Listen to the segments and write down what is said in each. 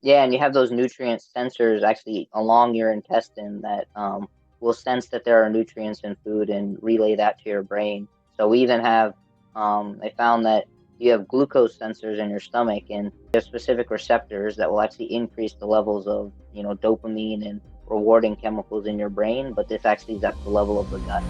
Yeah, and you have those nutrient sensors actually along your intestine that will sense that there are nutrients in food and relay that to your brain. So we even have, they found that you have glucose sensors in your stomach, and you have specific receptors that will actually increase the levels of, dopamine and rewarding chemicals in your brain. But this actually is at the level of the gut.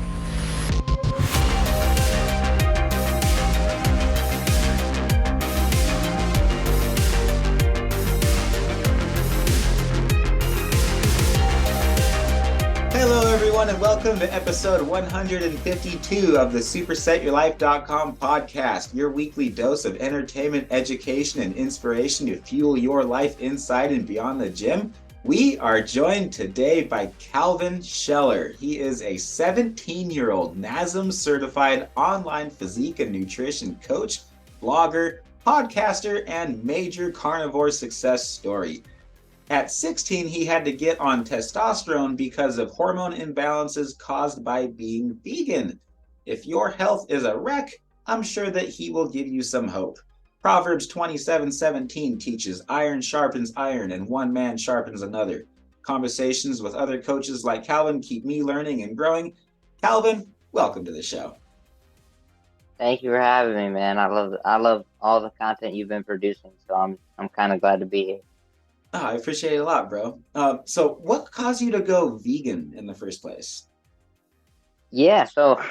Hello, everyone, and welcome to episode 152 of the SuperSetYourLife.com podcast, your weekly dose of entertainment, education, and inspiration to fuel your life inside and beyond the gym. We are joined today by Calvin Scheller. He is a 17-year-old NASM-certified online physique and nutrition coach, blogger, podcaster, and major carnivore success story. At 16, he had to get on testosterone because of hormone imbalances caused by being vegan. If your health is a wreck, I'm sure that he will give you some hope. Proverbs 27:17 teaches iron sharpens iron and one man sharpens another. Conversations with other coaches like Calvin keep me learning and growing. Calvin, welcome to the show. Thank you for having me, man. I love all the content you've been producing, so I'm kind of glad to be here. Oh, I appreciate it a lot, bro. So what caused you to go vegan in the first place? Yeah, so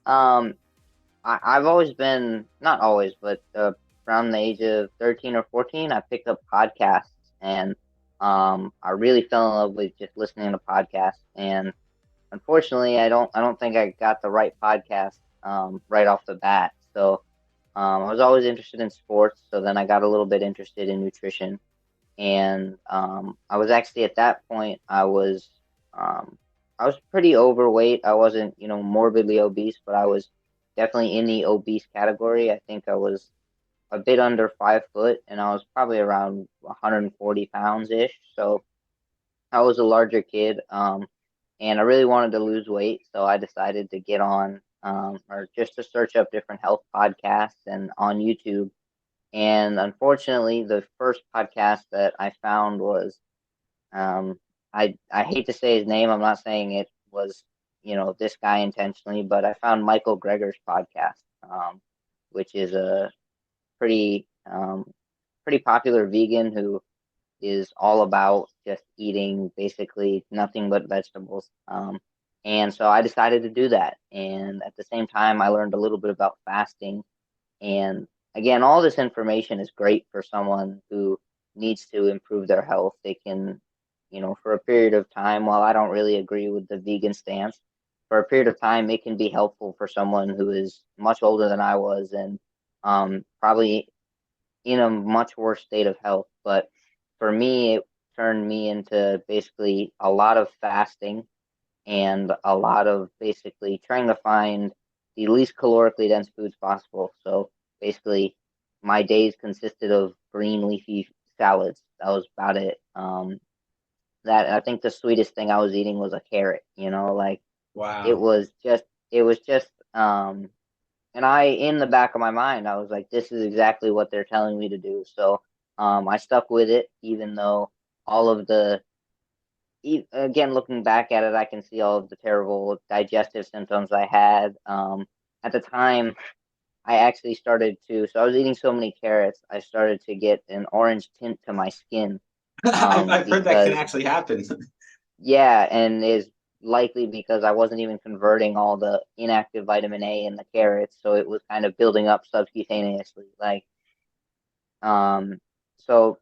um, I've always been, not always, but around the age of 13 or 14, I picked up podcasts, and I really fell in love with just listening to podcasts. And unfortunately, I don't think I got the right podcast right off the bat. So I was always interested in sports, so then I got a little bit interested in nutrition. And I was actually at that point, um, I was pretty overweight. I wasn't, morbidly obese, but I was definitely in the obese category. I think I was a bit under 5 foot, and I was probably around 140 pounds ish. So I was a larger kid, and I really wanted to lose weight. So I decided to get on, or just to search up different health podcasts and on YouTube. And unfortunately, the first podcast that I found was, um, I hate to say his name. I'm not saying it was, this guy intentionally, but I found Michael Greger's podcast, which is a pretty, pretty popular vegan who is all about just eating basically nothing but vegetables. And so I decided to do that. And at the same time, I learned a little bit about fasting. And again, all this information is great for someone who needs to improve their health. They can, for a period of time, while I don't really agree with the vegan stance, for a period of time, it can be helpful for someone who is much older than I was and probably in a much worse state of health. But for me, it turned me into basically a lot of fasting and a lot of basically trying to find the least calorically dense foods possible. So basically, my days consisted of green leafy salads. That was about it. That I think the sweetest thing I was eating was a carrot. Like it Wow. was just it was just and I in the back of my mind I was like, this is exactly what they're telling me to do. So I stuck with it, even though all of the again, looking back at it, I can see all of the terrible digestive symptoms I had. At the time, I actually started to, so I was eating so many carrots, I started to get an orange tint to my skin. I've heard that can Because, actually happen. yeah, and is likely because I wasn't even converting all the inactive vitamin A in the carrots, so it was kind of building up subcutaneously. Um, so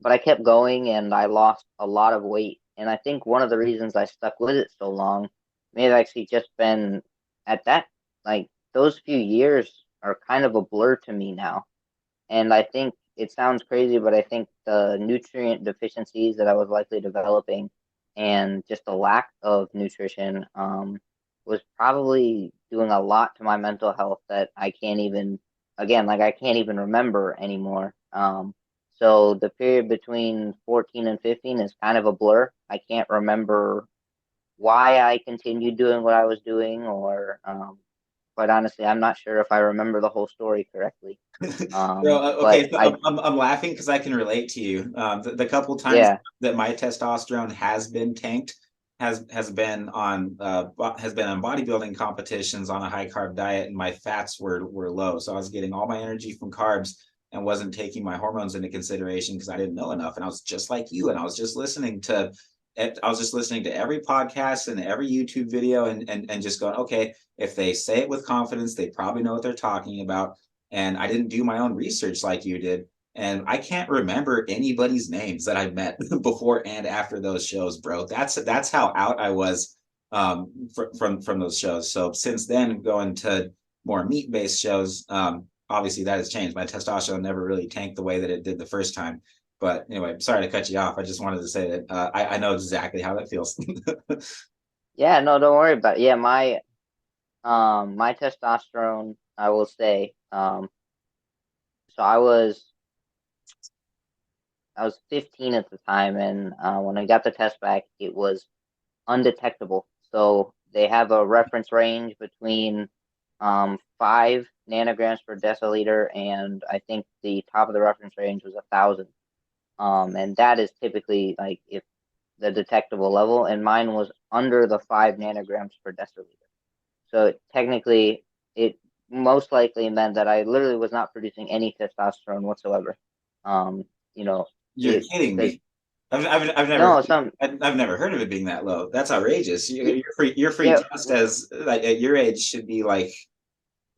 but I kept going and I lost a lot of weight. And I think one of the reasons I stuck with it so long may have actually just been at that, like, those few years are kind of a blur to me now. And I think it sounds crazy, but I think the nutrient deficiencies that I was likely developing and just the lack of nutrition was probably doing a lot to my mental health that I can't even, again, like I can't even remember anymore. So the period between 14 and 15 is kind of a blur. I can't remember why I continued doing what I was doing or quite honestly, I'm not sure if I remember the whole story correctly. Bro, But okay, so I'm laughing because I can relate to you. The couple times yeah, that my testosterone has been tanked has been on bodybuilding competitions on a high carb diet, and my fats were low, so I was getting all my energy from carbs and wasn't taking my hormones into consideration because I didn't know enough, and I was just like you, and I was just listening to every podcast and every YouTube video, and just going, okay, if they say it with confidence, they probably know what they're talking about. And I didn't do my own research like you did. And I can't remember anybody's names that I've met before and after those shows, bro. That's how out I was from those shows. So since then, going to more meat based shows, obviously that has changed. My testosterone never really tanked the way that it did the first time. But anyway, sorry to cut you off. I just wanted to say that I know exactly how that feels. yeah, no, don't worry about it. Yeah, my testosterone, I will say, so I was 15 at the time, and when I got the test back, it was undetectable. So they have a reference range between 5 nanograms per deciliter, and I think the top of the reference range was 1,000. And that is typically like if the detectable level, and mine was under the 5 nanograms per deciliter. So technically, it most likely meant that I literally was not producing any testosterone whatsoever. Um, you know, You're it kidding because me. I've never no, some I've never heard of it being that low. That's outrageous. yeah, Your free yeah. test as like at your age should be like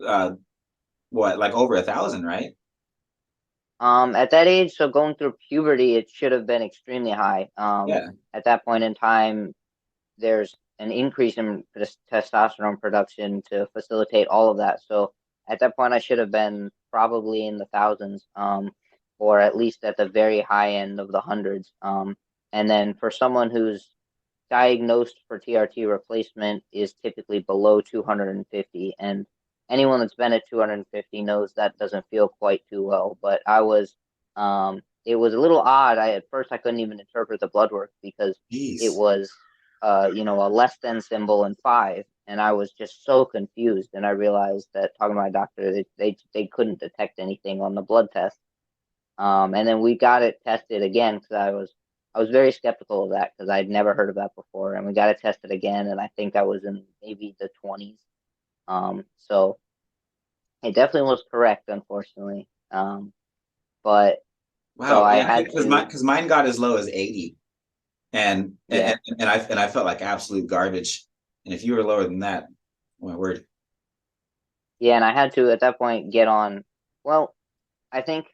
uh what, like over 1,000, right? At that age, so going through puberty, it should have been extremely high. Yeah. At that point in time, there's an increase in testosterone production to facilitate all of that. So at that point, I should have been probably in the thousands, or at least at the very high end of the hundreds. And then for someone who's diagnosed for TRT replacement is typically below 250, and anyone that's been at 250 knows that doesn't feel quite too well. But it was a little odd. At first I couldn't even interpret the blood work because it Jeez. was, a less than symbol and 5, and I was just so confused. And I realized that talking to my doctor, they couldn't detect anything on the blood test. And then we got it tested again because I was very skeptical of that because I'd never heard of that before. And we got it tested again, and I think I was in maybe the 20s. So it definitely was correct, unfortunately. But so Wow. I Yeah, had to, because mine got as low as 80, yeah, and I felt like absolute garbage. And if you were lower than that, my word. yeah, and I had to at that point get on. Well, I think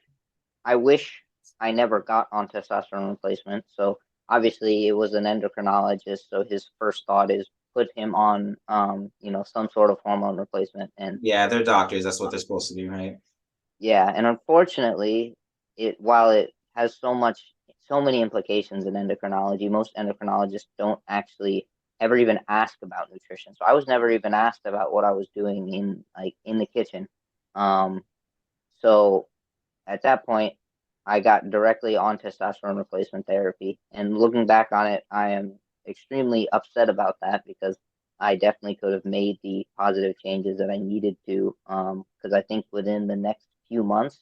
I wish I never got on testosterone replacement. So obviously it was an endocrinologist. So his first thought is put him on, some sort of hormone replacement. And Yeah, they're doctors. That's what they're supposed to do, right? yeah, and unfortunately, while it has so many implications in endocrinology, most endocrinologists don't actually ever even ask about nutrition. So I was never even asked about what I was doing in the kitchen. Um, so at that point, I got directly on testosterone replacement therapy. And looking back on it, I am extremely upset about that because I definitely could have made the positive changes that I needed to. Because I think within the next few months,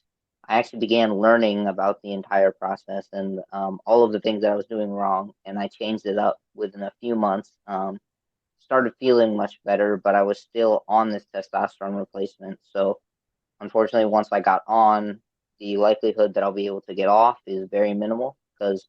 I actually began learning about the entire process and all of the things that I was doing wrong. And I changed it up within a few months. Started feeling much better, but I was still on this testosterone replacement. So unfortunately, once I got on, the likelihood that I'll be able to get off is very minimal because,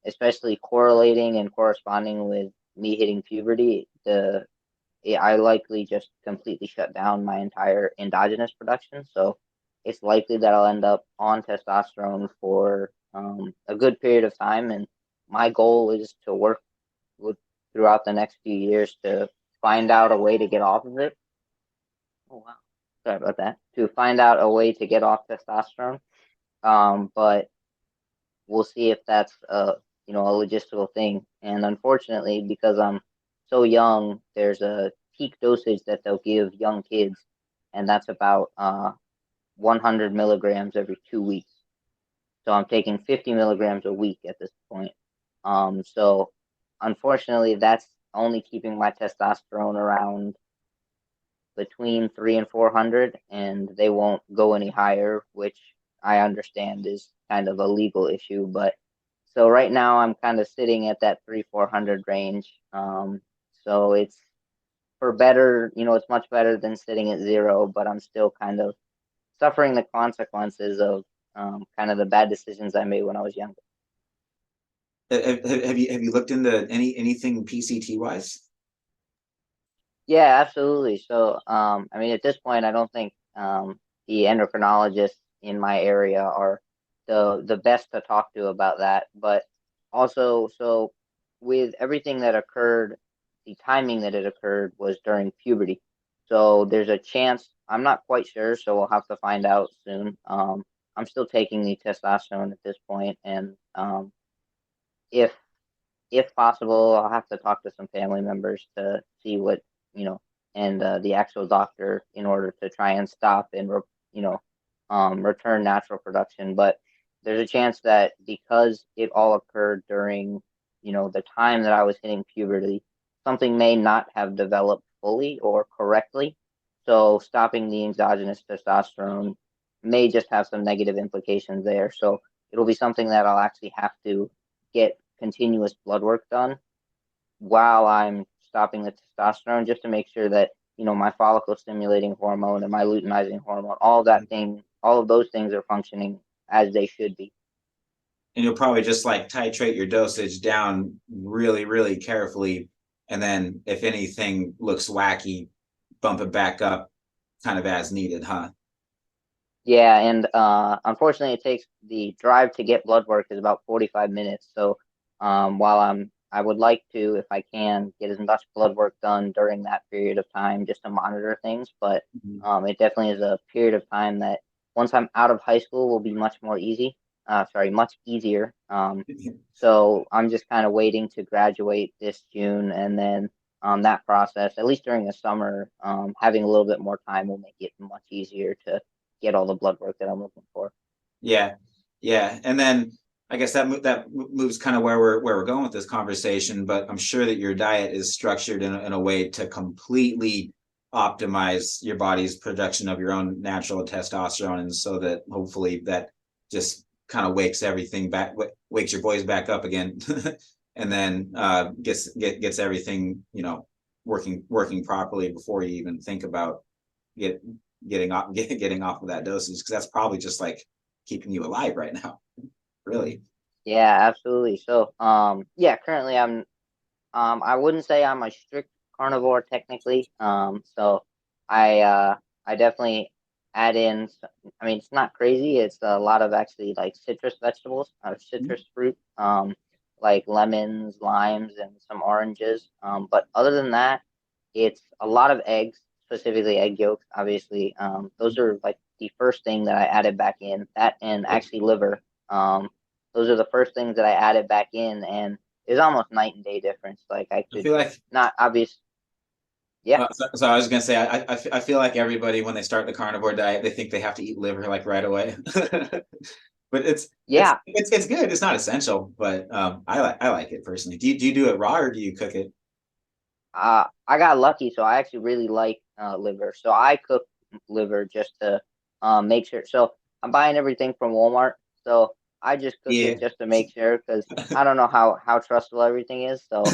especially correlating and corresponding with me hitting puberty, I likely just completely shut down my entire endogenous production. So it's likely that I'll end up on testosterone for a good period of time. And my goal is to work with throughout the next few years to find out a way to get off of it. Oh wow. Sorry about that. To find out a way to get off testosterone. But we'll see if that's a logistical thing. And unfortunately, because I'm so young, there's a peak dosage that they'll give young kids, and that's about 100 milligrams every 2 weeks. So I'm taking 50 milligrams a week at this point. So unfortunately, that's only keeping my testosterone around between 3 and 400, and they won't go any higher, which I understand is kind of a legal issue. But so right now I'm kind of sitting at that 3-400 range. So it's for better, it's much better than sitting at zero, but I'm still kind of suffering the consequences of kind of the bad decisions I made when I was younger. Have you looked into anything PCT wise? Yeah, absolutely. So, I mean, at this point, I don't think the endocrinologists in my area are the best to talk to about that. But also, so with everything that occurred, the timing that it occurred was during puberty. So there's a chance, I'm not quite sure, so we'll have to find out soon. I'm still taking the testosterone at this point, and if if possible, I'll have to talk to some family members to see what, and the actual doctor in order to try and stop and, return natural production. But there's a chance that because it all occurred during, the time that I was hitting puberty, something may not have developed fully or correctly. So stopping the exogenous testosterone may just have some negative implications there. So it'll be something that I'll actually have to get continuous blood work done while I'm stopping the testosterone, just to make sure that, my follicle stimulating hormone and my luteinizing hormone, all of those things are functioning as they should be. And you'll probably just like titrate your dosage down really, really carefully. And then if anything looks wacky, bump it back up kind of as needed, huh? Yeah, and unfortunately, it takes the drive to get blood work is about 45 minutes. So while I would like to, if I can, get as much blood work done during that period of time just to monitor things. But it definitely is a period of time that once I'm out of high school will be much more easy. Much easier. So I'm just kind of waiting to graduate this June, and then that process, at least during the summer, having a little bit more time will make it much easier to get all the blood work that I'm looking for. Yeah, yeah, and then I guess that moves kind of where we're going with this conversation. But I'm sure that your diet is structured in a way to completely optimize your body's production of your own natural testosterone, and so that hopefully that just kind of wakes everything back, wakes your boys back up again, and then gets everything working properly before you even think about getting off of that dosage, because that's probably just like keeping you alive right now, really. Yeah, absolutely. So, yeah, currently I wouldn't say I'm a strict carnivore technically. So I definitely add in, I mean, it's not crazy. It's a lot of actually like citrus vegetables, citrus fruit, like lemons, limes, and some oranges. But other than that, it's a lot of eggs, specifically egg yolks, obviously. Those are like the first thing that I added back in. That and actually liver. Those are the first things that I added back in, and it's almost night and day difference. Like I I could feel like not obvious. Yeah. so I was gonna say I feel like everybody when they start the carnivore diet they think they have to eat liver like right away. But Yeah. it's good. It's not essential, but I like it personally. Do you do it raw or do you cook it? I got lucky, so I actually really like liver. So I cook liver just to make sure. So I'm buying everything from Walmart. So I just cook Yeah. it just to make sure, because I don't know how trustful everything is. So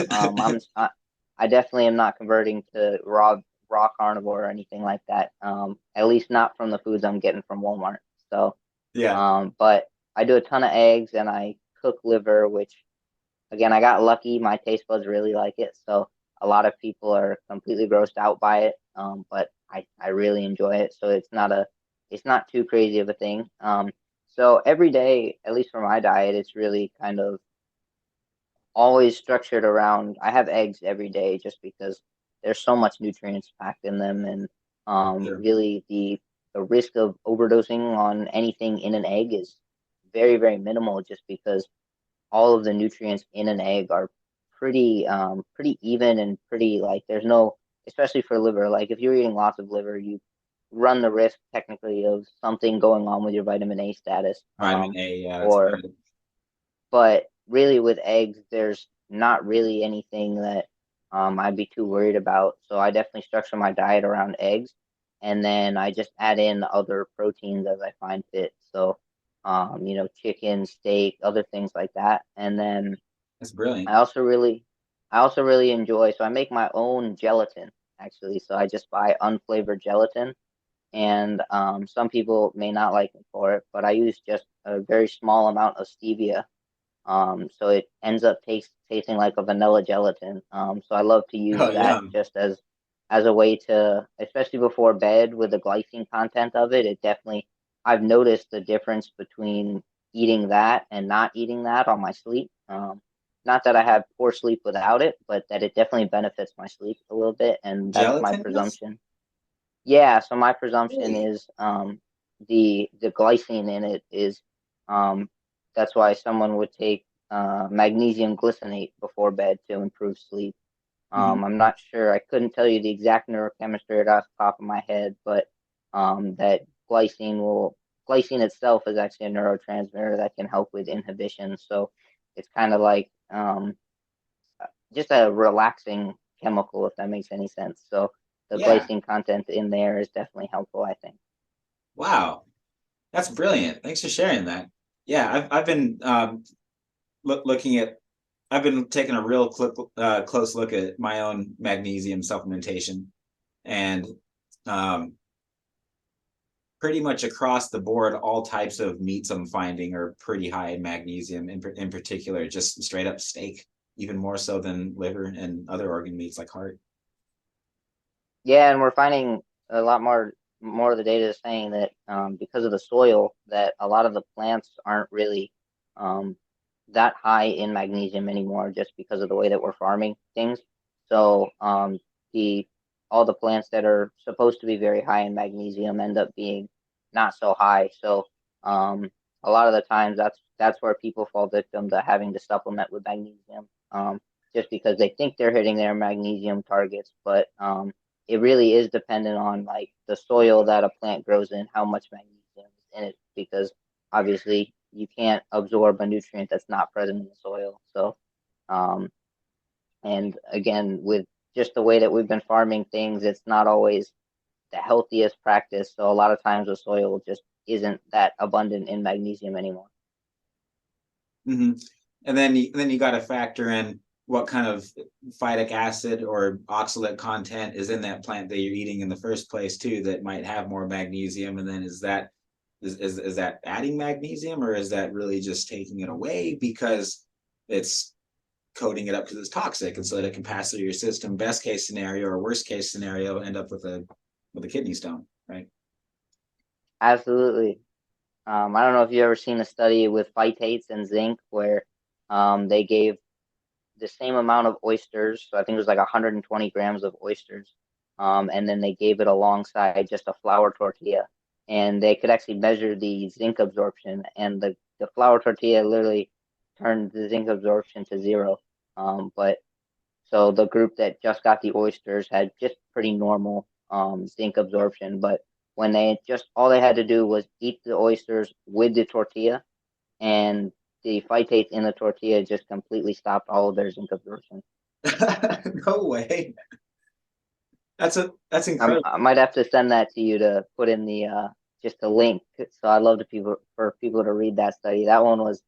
I definitely am not converting to raw carnivore or anything like that. At least not from the foods I'm getting from Walmart. So Yeah. but I do a ton of eggs and I cook liver, which again, I got lucky. My taste buds really like it. So a lot of people are completely grossed out by it. But I really enjoy it. So it's not too crazy of a thing. So every day, at least for my diet, it's really kind of always structured around, I have eggs every day just because there's so much nutrients packed in them. And Sure. really the risk of overdosing on anything in an egg is very, very minimal, just because all of the nutrients in an egg are pretty even and pretty, like, there's no, especially for liver, like if you're eating lots of liver, you run the risk technically of something going on with your vitamin A status. Vitamin A, yeah, that's Or good. But really with eggs there's not really anything that I'd be too worried about. So I definitely structure my diet around eggs, and then I just add in other proteins as I find fit. So, chicken, steak, other things like that. And then That's brilliant. I also really, I also really enjoy. So I make my own gelatin actually. So I just buy unflavored gelatin, and some people may not like me for it, but I use just a very small amount of stevia, so it ends up tasting like a vanilla gelatin. So I love to use Oh, that yum. just as a way to, especially before bed with the glycine content of it. It definitely, I've noticed the difference between eating that and not eating that on my sleep. Not that I have poor sleep without it, but that it definitely benefits my sleep a little bit, and that's my Gelatin does? presumption. Yeah, so my presumption Really? is the glycine in it is um that's why someone would take magnesium glycinate before bed to improve sleep. Hmm. I'm not sure. I couldn't tell you the exact neurochemistry off the top of my head, but that glycine itself is actually a neurotransmitter that can help with inhibition. So it's kind of like just a relaxing chemical, if that makes any sense. So the Yeah. glycine content in there is definitely helpful, I think. Wow. That's brilliant. Thanks for sharing that. Yeah, I've been looking at. I've been taking a real close look at my own magnesium supplementation, and um, pretty much across the board, all types of meats I'm finding are pretty high in magnesium. In particular, just straight up steak, even more so than liver and other organ meats like heart. Yeah, and we're finding a lot more of the data is saying that because of the soil, that a lot of the plants aren't really um, that high in magnesium anymore, just because of the way that we're farming things. So the all the plants that are supposed to be very high in magnesium end up being not so high. So um, a lot of the times that's where people fall victim to having to supplement with magnesium, just because they think they're hitting their magnesium targets, but it really is dependent on like the soil that a plant grows in, how much magnesium is in it, because obviously you can't absorb a nutrient that's not present in the soil. So, um, and again, with just the way that we've been farming things, it's not always the healthiest practice. So a lot of times the soil just isn't that abundant in magnesium anymore. Hmm. And then you got to factor in what kind of phytic acid or oxalate content is in that plant that you're eating in the first place too, that might have more magnesium. And then is that adding magnesium, or is that really just taking it away because it's coating it up because it's toxic and so that it can pass through your system? Best case scenario or worst case scenario, end up with a kidney stone, right? Absolutely. I don't know if you've ever seen a study with phytates and zinc where they gave the same amount of oysters. So I think it was like 120 grams of oysters. And then they gave it alongside just a flour tortilla. And they could actually measure the zinc absorption. And the flour tortilla literally turned the zinc absorption to zero. But so the group that just got the oysters had just pretty normal zinc absorption. But when they just all they had to do was eat the oysters with the tortilla, and the phytates in the tortilla just completely stopped all of their zinc absorption. No way. That's incredible. I might have to send that to you to put in the just a link. So I'd love to people for people to read that study. That one was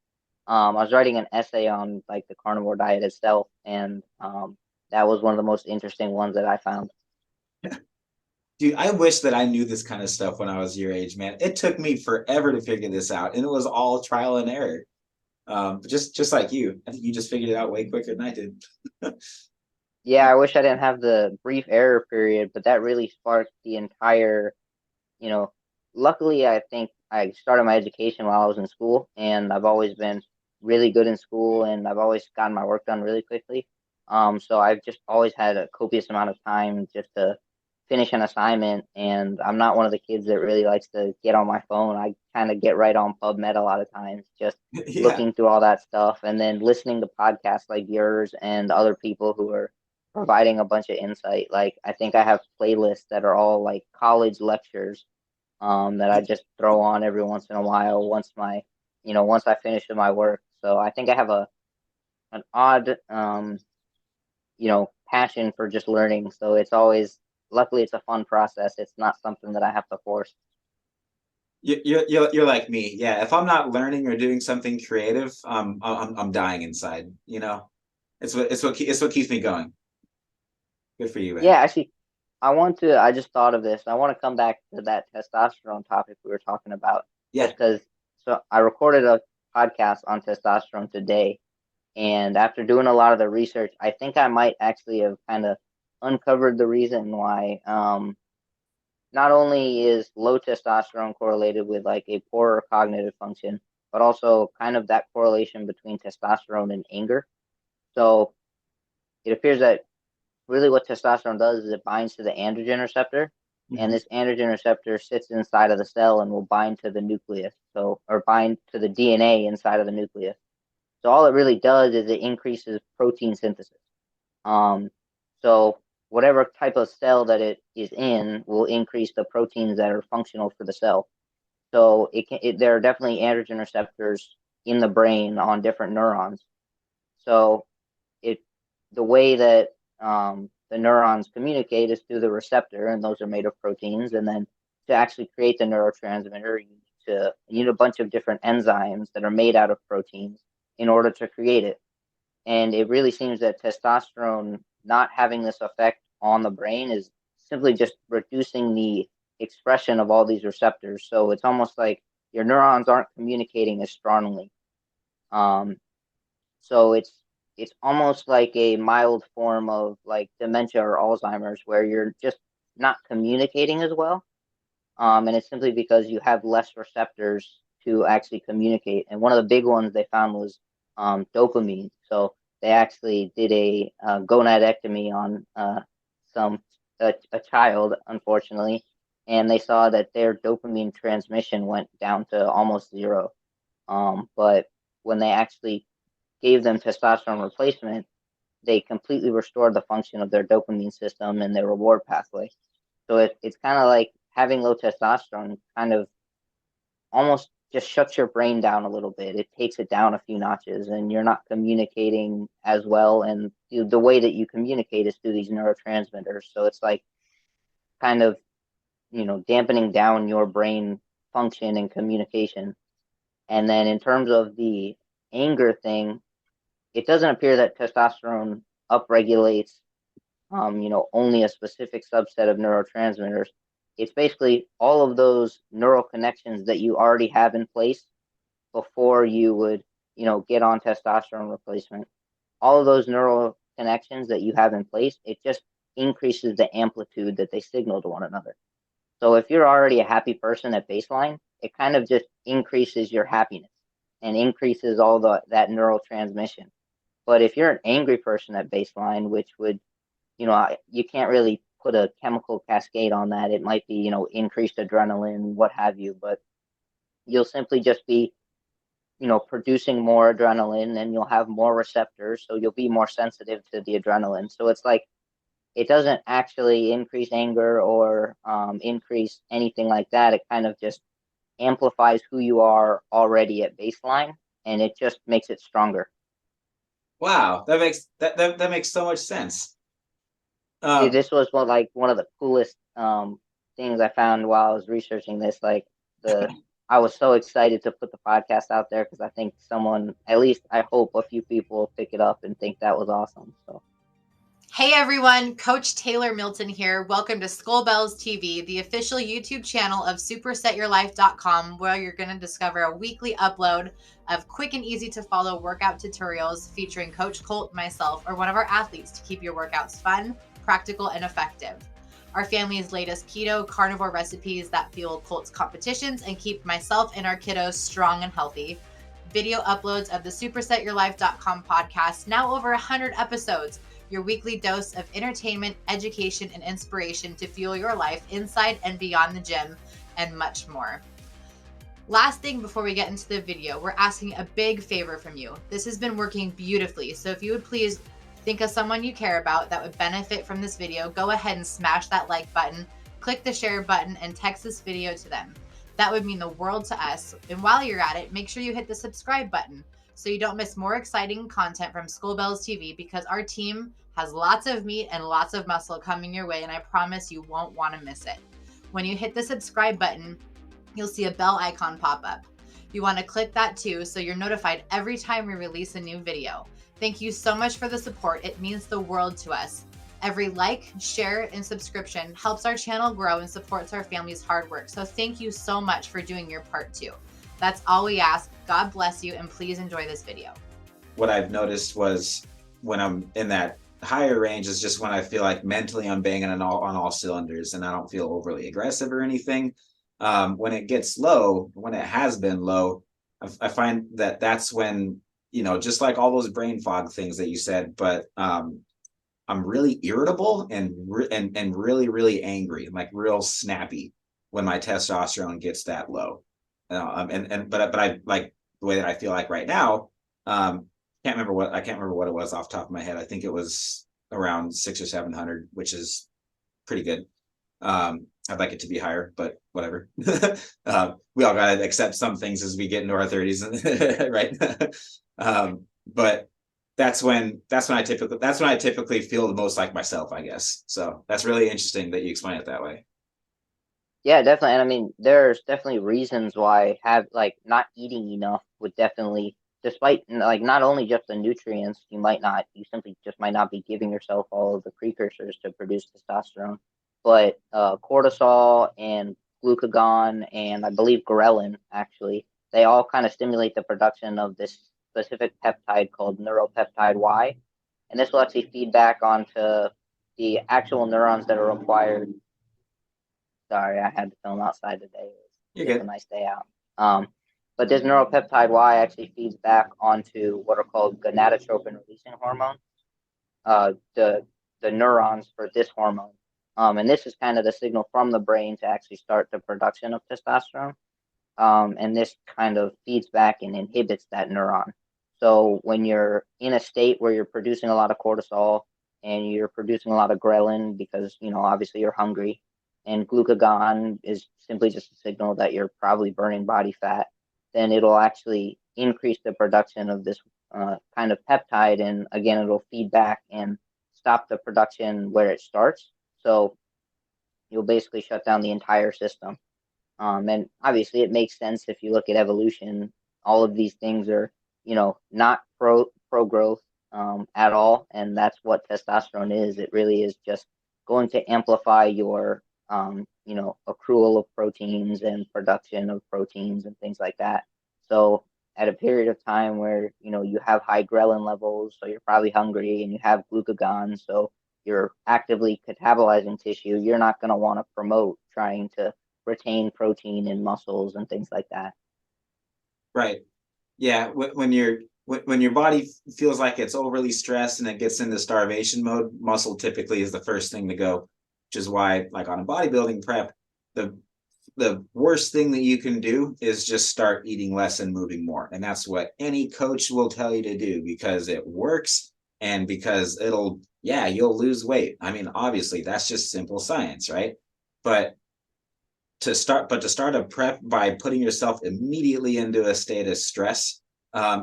I was writing an essay on like the carnivore diet itself, and that was one of the most interesting ones that I found. Dude, I wish that I knew this kind of stuff when I was your age, man. It took me forever to figure this out, and it was all trial and error. But just like you, I think you just figured it out way quicker than I did. Yeah, I wish I didn't have the brief error period, but that really sparked the entire, you know, luckily I think I started my education while I was in school, and I've always been really good in school, and I've always gotten my work done really quickly. So I've just always had a copious amount of time just to finish an assignment, and I'm not one of the kids that really likes to get on my phone. I kind of get right on PubMed a lot of times, just Yeah. looking through all that stuff and then listening to podcasts like yours and other people who are providing a bunch of insight. Like I think I have playlists that are all like college lectures that I just throw on every once in a while once I finish with my work. So I think I have a an odd passion for just learning. So it's always, luckily, it's a fun process. It's not something that I have to force. You're like me. Yeah. If I'm not learning or doing something creative, I'm dying inside. You know, it's what keeps me going. Good for you, Yeah, man. actually, I just thought of this. I want to come back to that testosterone topic we were talking about, Yeah. just because. So I recorded a podcast on testosterone today, and after doing a lot of the research, I think I might actually have kind of uncovered the reason why. Not only is low testosterone correlated with like a poorer cognitive function, but also kind of that correlation between testosterone and anger. So it appears that really what testosterone does is it binds to the androgen receptor, and Mhm. this androgen receptor sits inside of the cell and will bind to the nucleus, so or bind to the DNA inside of the nucleus. So all it really does is it increases protein synthesis. Um, so whatever type of cell that it is in will increase the proteins that are functional for the cell. So there are definitely androgen receptors in the brain on different neurons. So it the way that the neurons communicate is through the receptor, and those are made of proteins. And then to actually create the neurotransmitter, you need a bunch of different enzymes that are made out of proteins in order to create it. And it really seems that testosterone not having this effect on the brain is simply just reducing the expression of all these receptors. So it's almost like your neurons aren't communicating as strongly. Um, so it's almost like a mild form of like dementia or Alzheimer's, where you're just not communicating as well. And it's simply because you have less receptors to actually communicate. And one of the big ones they found was dopamine. So they actually did a gonadectomy on a child, unfortunately, and they saw that their dopamine transmission went down to almost zero. But when they actually gave them testosterone replacement, they completely restored the function of their dopamine system and their reward pathway. So it's kind of like having low testosterone kind of almost just shuts your brain down a little bit. It takes it down a few notches, and you're not communicating as well. And the way that you communicate is through these neurotransmitters. So it's like kind of, dampening down your brain function and communication. And then in terms of the anger thing, it doesn't appear that testosterone upregulates only a specific subset of neurotransmitters. It's basically all of those neural connections that you already have in place before you would, get on testosterone replacement. All of those neural connections that you have in place, it just increases the amplitude that they signal to one another. So if you're already a happy person at baseline, it kind of just increases your happiness and increases all that neural transmission. But if you're an angry person at baseline, which would, you can't really put a chemical cascade on that. It might be, increased adrenaline, what have you, but you'll simply just be, producing more adrenaline, and you'll have more receptors. So you'll be more sensitive to the adrenaline. So it's like, it doesn't actually increase anger or increase anything like that. It kind of just amplifies who you are already at baseline, and it just makes it stronger. Wow, that makes so much sense. Dude, Um, this was one of the coolest things I found while I was researching this. Like I was so excited to put the podcast out there because I think someone, at least I hope a few people will pick it up and think that was awesome. So Hey everyone, Coach Taylor Milton here. Welcome to Skullbellz TV, the official YouTube channel of SuperSetYourLife.com, where you're going to discover a weekly upload of quick and easy to follow workout tutorials featuring Coach Colt, myself, or one of our athletes to keep your workouts fun, practical, and effective. Our family's latest keto carnivore recipes that fuel Colt's competitions and keep myself and our kiddos strong and healthy. Video uploads of the SuperSetYourLife.com podcast, now over 100 episodes. Your weekly dose of entertainment, education, and inspiration to fuel your life inside and beyond the gym, and much more. Last thing before we get into the video, we're asking a big favor from you. This has been working beautifully, so if you would please think of someone you care about that would benefit from this video, go ahead and smash that like button, click the share button, and text this video to them. That would mean the world to us. And while you're at it, make sure you hit the subscribe button so you don't miss more exciting content from Skullbellz TV, because our team has lots of meat and lots of muscle coming your way, and I promise you won't want to miss it. When you hit the subscribe button, you'll see a bell icon pop up. You want to click that too so you're notified every time we release a new video. Thank you so much for the support. It means the world to us. Every like, share, and subscription helps our channel grow and supports our family's hard work. So thank you so much for doing your part too. That's all we ask. God bless you, and please enjoy this video. What I've noticed was when I'm in that higher range is just when I feel like mentally I'm banging on all cylinders and I don't feel overly aggressive or anything. When it gets low, when it has been low, I find that that's when, just like all those brain fog things that you said, but I'm really irritable and really, really angry, like real snappy when my testosterone gets that low. But I like the way that I feel like right now. I can't remember what it was off the top of my head. I think it was around 600 or 700, which is pretty good. I'd like it to be higher, but whatever. We all gotta accept some things as we get into our 30s, right? But that's when I typically feel the most like myself, I guess. So that's really interesting that you explain it that way. Yeah, definitely. And I mean, there's definitely reasons why not eating enough would definitely, despite like not only just the nutrients, you simply just might not be giving yourself all of the precursors to produce testosterone, but cortisol and glucagon and I believe ghrelin, actually, they all kind of stimulate the production of this specific peptide called neuropeptide Y. And this will actually feed back onto the actual neurons that are required. Sorry, I had to film outside today. You're It's good. a nice day out. But this neuropeptide Y actually feeds back onto what are called gonadotropin releasing hormones, the neurons for this hormone. And this is kind of the signal from the brain to actually start the production of testosterone. And this kind of feeds back and inhibits that neuron. So when you're in a state where you're producing a lot of cortisol and you're producing a lot of ghrelin because, obviously you're hungry, and glucagon is simply just a signal that you're probably burning body fat, then it'll actually increase the production of this kind of peptide. And again, it'll feed back and stop the production where it starts. So you'll basically shut down the entire system. And obviously it makes sense if you look at evolution. All of these things are, not pro growth at all. And that's what testosterone is. It really is just going to amplify your, accrual of proteins and production of proteins and things like that. So at a period of time where, you have high ghrelin levels, so you're probably hungry, and you have glucagon, so you're actively catabolizing tissue, you're not going to want to promote trying to retain protein in muscles and things like that. Right. Yeah. When your body feels like it's overly stressed and it gets into starvation mode, muscle typically is the first thing to go, which is why, like on a bodybuilding prep, the worst thing that you can do is just start eating less and moving more. And that's what any coach will tell you to do, because it works and because you'll lose weight. I mean, obviously that's just simple science, right? But to start a prep by putting yourself immediately into a state of stress,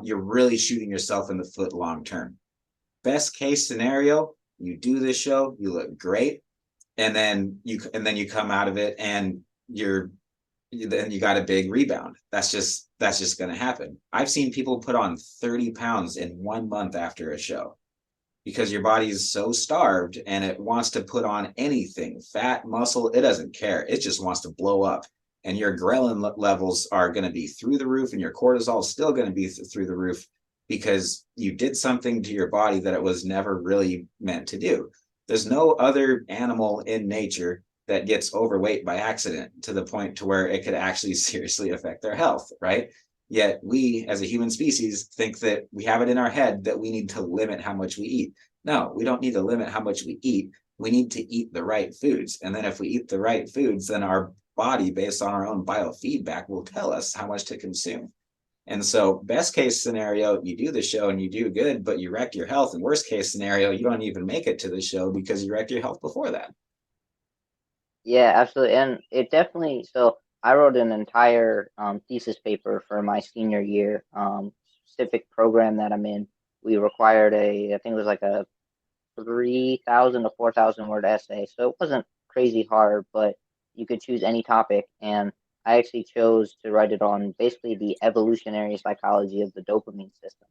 you're really shooting yourself in the foot long term. Best case scenario, you do this show, you look great, and then you come out of it and then you got a big rebound. That's just going to happen. I've seen people put on 30 pounds in 1 month after a show, because your body is so starved and it wants to put on anything, fat, muscle, it doesn't care. It just wants to blow up. And your ghrelin levels are going to be through the roof, and your cortisol is still going to be through the roof, because you did something to your body that it was never really meant to do. There's no other animal in nature that gets overweight by accident to the point to where it could actually seriously affect their health, right? Yet we, as a human species, think that we have it in our head that we need to limit how much we eat. No, we don't need to limit how much we eat. We need to eat the right foods. And then if we eat the right foods, then our body, based on our own biofeedback, will tell us how much to consume. And so best case scenario, you do the show and you do good, but you wreck your health. And worst case scenario, you don't even make it to the show because you wrecked your health before that. Yeah, absolutely. And it definitely, so I wrote an entire thesis paper for my senior year specific program that I'm in. We required I think it was like a 3,000 to 4,000 word essay. So it wasn't crazy hard, but you could choose any topic. And I actually chose to write it on basically the evolutionary psychology of the dopamine system.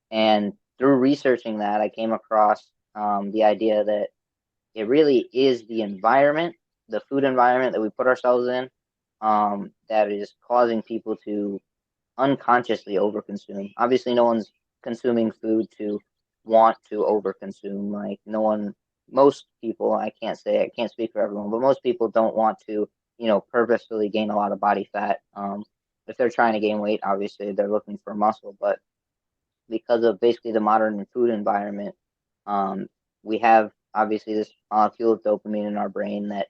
And through researching that, I came across the idea that it really is the environment, the food environment that we put ourselves in, that is causing people to unconsciously overconsume. Obviously, no one's consuming food to want to overconsume. Like no one, most people, I can't speak for everyone, but most people don't want to, purposefully gain a lot of body fat. If they're trying to gain weight, obviously they're looking for muscle, but because of basically the modern food environment, we have obviously this molecule of dopamine in our brain that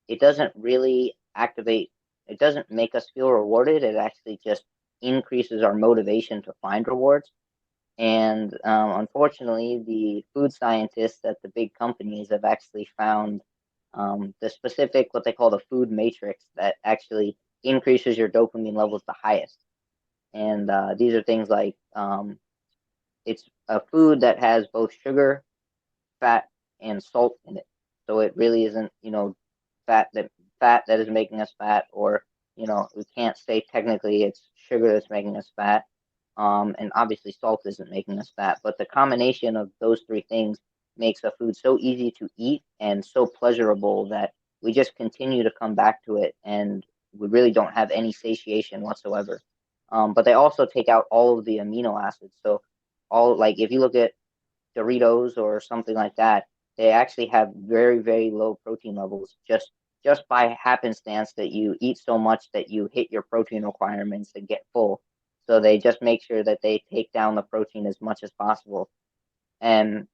it doesn't really activate. It doesn't make us feel rewarded. It actually just increases our motivation to find rewards. And unfortunately, the food scientists at the big companies have actually found the specific, what they call the food matrix, that actually increases your dopamine levels the highest. And these are things like it's a food that has both sugar, fat, and salt in it. So it really isn't, fat that is making us fat, or we can't say technically it's sugar that's making us fat. And obviously salt isn't making us fat, but the combination of those three things makes a food so easy to eat and so pleasurable that we just continue to come back to it, and we really don't have any satiation whatsoever. But they also take out all of the amino acids. So all, like, if you look at Doritos or something like that, they actually have very, very low protein levels, just by happenstance that you eat so much that you hit your protein requirements and get full. So they just make sure that they take down the protein as much as possible. And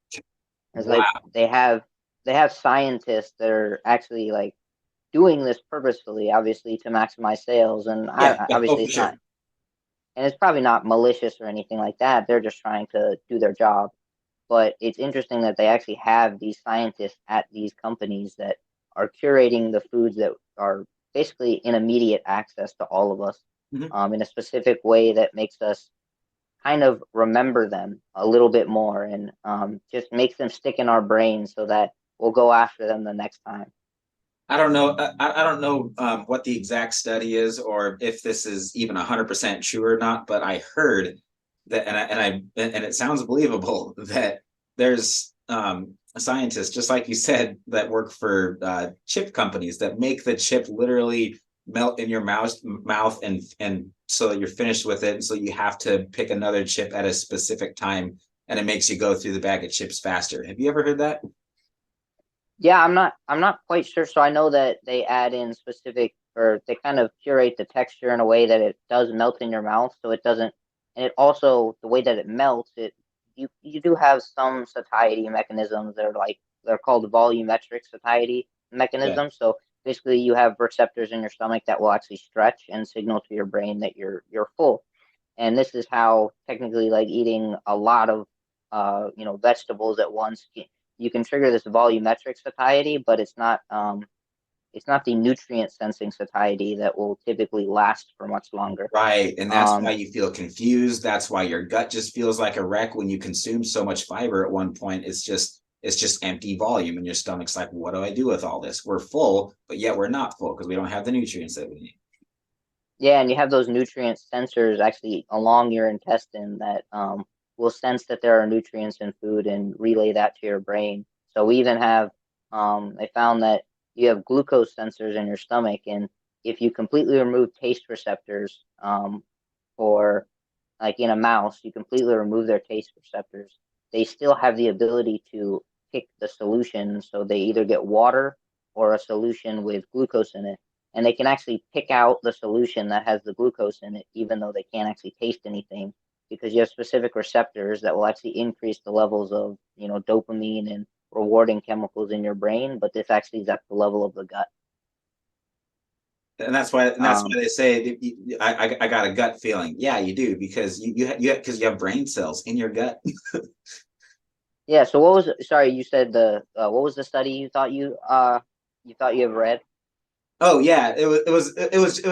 it's Wow. like they have scientists that are actually like doing this purposefully, obviously to maximize sales. And Yeah. Oh, obviously for it's not, sure. and it's probably not malicious or anything like that. They're just trying to do their job. But it's interesting that they actually have these scientists at these companies that are curating the foods that are basically in immediate access to all of us, Mhm. in a specific way that makes us kind of remember them a little bit more, and just makes them stick in our brains so that we'll go after them the next time. I don't know. I don't know what the exact study is, or if this is even 100% true or not. But I heard that, and it sounds believable that there's scientists, just like you said, that work for chip companies that make the chip literally melt in your mouth, and so that you're finished with it, and so you have to pick another chip at a specific time, and it makes you go through the bag of chips faster. Have you ever heard that? Yeah, I'm not quite sure. So I know that they add in specific, or they kind of curate the texture in a way that it does melt in your mouth, so it doesn't. And it also, the way that it melts, you do have some satiety mechanisms that are like, they're called volumetric satiety Yeah. mechanisms. So basically, you have receptors in your stomach that will actually stretch and signal to your brain that you're full. And this is how technically, like, eating a lot of vegetables at once, you can trigger this volumetric satiety, but it's not the nutrient sensing satiety that will typically last for much longer. Right. And that's why um you feel confused. That's why your gut just feels like a wreck when you consume so much fiber at one point. It's just empty volume, and your stomach's like, what do I do with all this? We're full, but yet we're not full because we don't have the nutrients that we need. yeah, and you have those nutrient sensors actually along your intestine that will sense that there are nutrients in food and relay that to your brain. So we even have, they found that you have glucose sensors in your stomach, and if you completely remove taste receptors, for, like, in a mouse, you completely remove their taste receptors, they still have the ability to pick the solution. So they either get water or a solution with glucose in it, and they can actually pick out the solution that has the glucose in it, even though they can't actually taste anything, because you have specific receptors that will actually increase the levels of, dopamine and rewarding chemicals in your brain. But this actually is at the level of the gut. And that's why they say that I got a gut feeling. Yeah, you do, because because you have brain cells in your gut. Yeah. So what was? Sorry, you said what was the study you thought you have read? Oh yeah, it was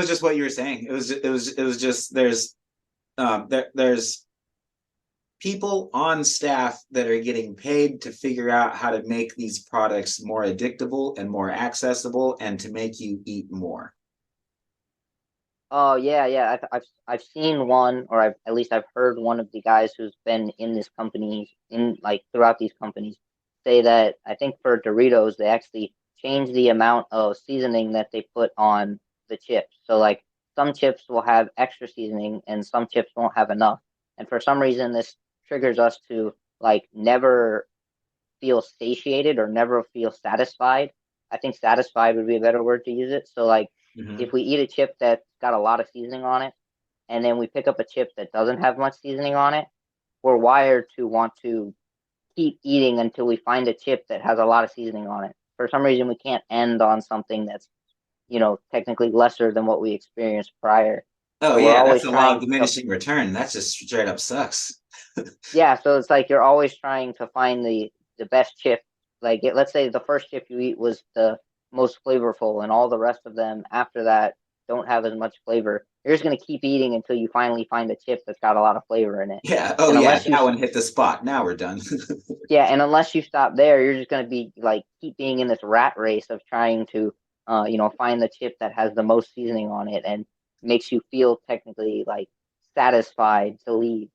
just what you were saying. It was just there's people on staff that are getting paid to figure out how to make these products more addictable and more accessible and to make you eat more. Oh yeah, yeah. I've seen one, or at least I've heard one of the guys who's been in this company, in like throughout these companies, say that I think for Doritos they actually change the amount of seasoning that they put on the chips. So like some chips will have extra seasoning and some chips won't have enough. And for some reason this triggers us to like never feel satiated or never feel satisfied. I think satisfied would be a better word to use it. So like if we eat a chip that's got a lot of seasoning on it and then we pick up a chip that doesn't have much seasoning on it, we're wired to want to keep eating until we find a chip that has a lot of seasoning on it. For some reason we can't end on something that's, technically lesser than what we experienced prior. Oh So we're yeah, that's always the law of trying to, diminishing return. That just straight up sucks. yeah, so it's like you're always trying to find the best chip. Like let's say the first chip you eat was the most flavorful, and all the rest of them after that don't have as much flavor. You're just gonna keep eating until you finally find a chip that's got a lot of flavor in it. Yeah. Oh And yeah, unless you, that one hit the spot. Now we're done. yeah, and unless you stop there, you're just gonna be like keep being in this rat race of trying to, find the chip that has the most seasoning on it and makes you feel technically like satisfied to leave.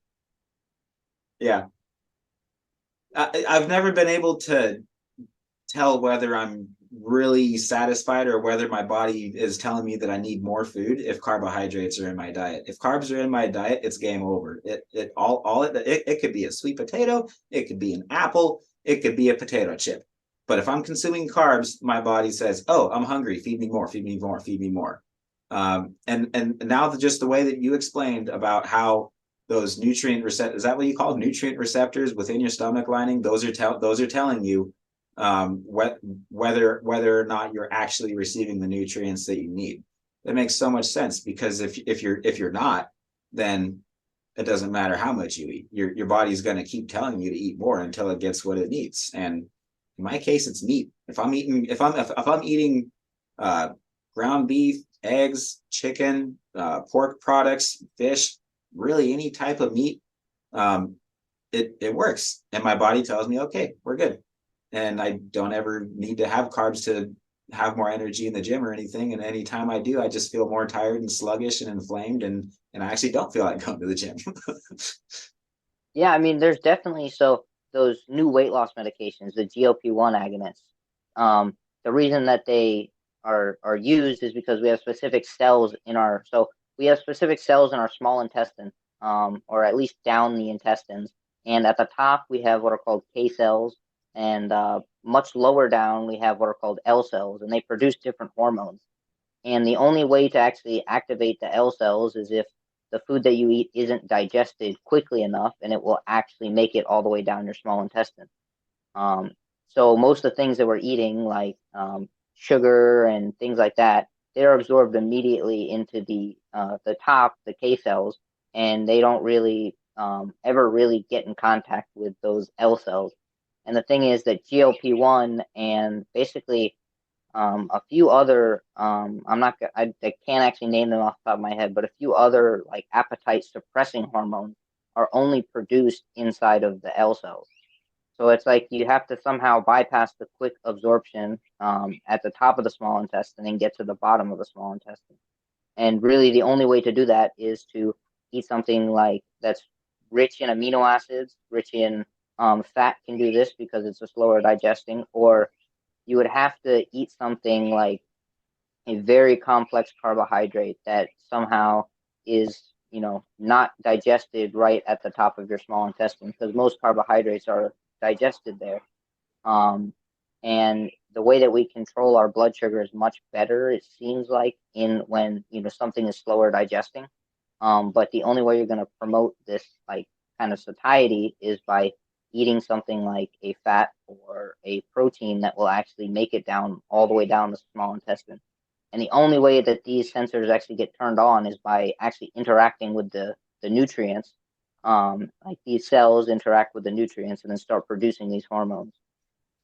Yeah. I've never been able to tell whether I'm really satisfied or whether my body is telling me that I need more food if carbohydrates are in my diet. If carbs are in my diet, it's game over. It could be a sweet potato, it could be an apple, it could be a potato chip. But if I'm consuming carbs, my body says, "Oh, I'm hungry. Feed me more. Feed me more. Feed me more." And now just the way that you explained about how those nutrient receptors, is that what you call nutrient receptors within your stomach lining? Those are telling you whether or not you're actually receiving the nutrients that you need. That makes so much sense, because if you're not, then it doesn't matter how much you eat. Your body's going to keep telling you to eat more until it gets what it needs. And in my case, it's meat. If I'm eating ground beef, eggs, chicken, pork products, fish, really any type of meat, it works, and my body tells me, okay, we're good, and I don't ever need to have carbs to have more energy in the gym or anything. And anytime I do, I just feel more tired and sluggish and inflamed, and I actually don't feel like going to the gym. Yeah, I mean, there's definitely those new weight loss medications, the GLP-1 agonists. The reason that they are used is because we have specific cells we have specific cells in our small intestine, or at least down the intestines. And at the top we have what are called K cells, and much lower down we have what are called L cells, and they produce different hormones. And the only way to actually activate the L cells is if the food that you eat isn't digested quickly enough, and it will actually make it all the way down your small intestine. Um, so most of the things that we're eating, like sugar and things like that, they're absorbed immediately into the top, the K cells, and they don't really ever really get in contact with those L cells. And the thing is that GLP-1 and basically a few other I can't actually name them off the top of my head, but a few other like appetite suppressing hormones are only produced inside of the L cells. So it's like you have to somehow bypass the quick absorption at the top of the small intestine and get to the bottom of the small intestine. And really, the only way to do that is to eat something like that's rich in amino acids, rich in fat can do this because it's a slower digesting, or you would have to eat something like a very complex carbohydrate that somehow is, not digested right at the top of your small intestine, because most carbohydrates are digested there. And the way that we control our blood sugar is much better, it seems like, in when something is slower digesting. But the only way you're going to promote this like kind of satiety is by eating something like a fat or a protein that will actually make it down all the way down the small intestine. And the only way that these sensors actually get turned on is by actually interacting with the nutrients. Like these cells interact with the nutrients and then start producing these hormones.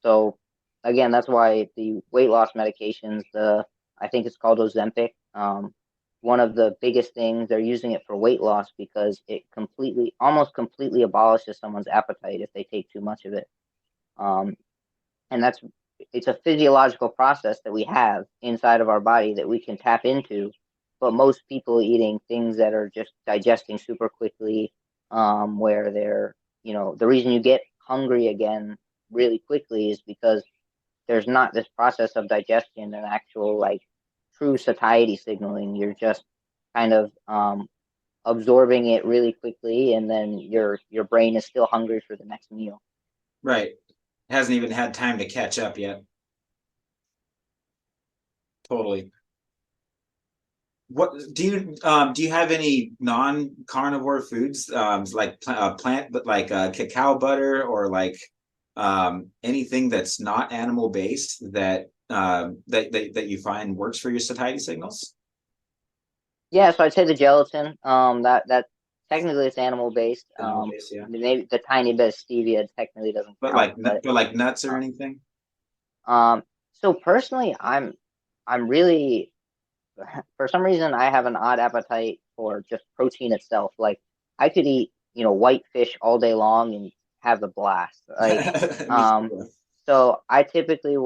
So again, that's why the weight loss medications, I think it's called Ozempic, one of the biggest things. They're using it for weight loss because it almost completely abolishes someone's appetite if they take too much of it. And it's a physiological process that we have inside of our body that we can tap into. But most people eating things that are just digesting super quickly, where they're, the reason you get hungry again really quickly is because there's not this process of digestion and actual like true satiety signaling. You're just kind of absorbing it really quickly, and then your brain is still hungry for the next meal. Right. Hasn't even had time to catch up yet. Totally. What do you have any non-carnivore foods, like plant, but like cacao butter, or like anything that's not animal based that that you find works for your satiety signals? Yeah, so I'd say the gelatin. That technically it's animal based. Animal based, yeah. Maybe the tiny bit of stevia technically doesn't But count. but like nuts or anything? So personally, I'm really, for some reason I have an odd appetite for just protein itself. Like I could eat, white fish all day long and have a blast. Like so I typically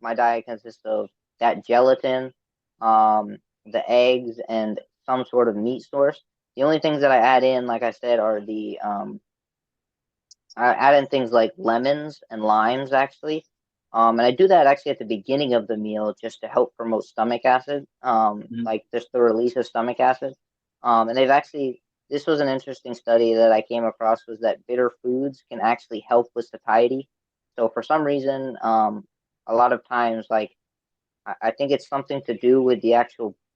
my diet consists of that gelatin, the eggs, and some sort of meat source. The only things that I add in, like I said, are I add in things like lemons and limes actually. And I do that actually at the beginning of the meal just to help promote stomach acid, like just the release of stomach acid. And this was an interesting study that I came across, was that bitter foods can actually help with satiety. So for some reason, a lot of times, like I think it's something to do with the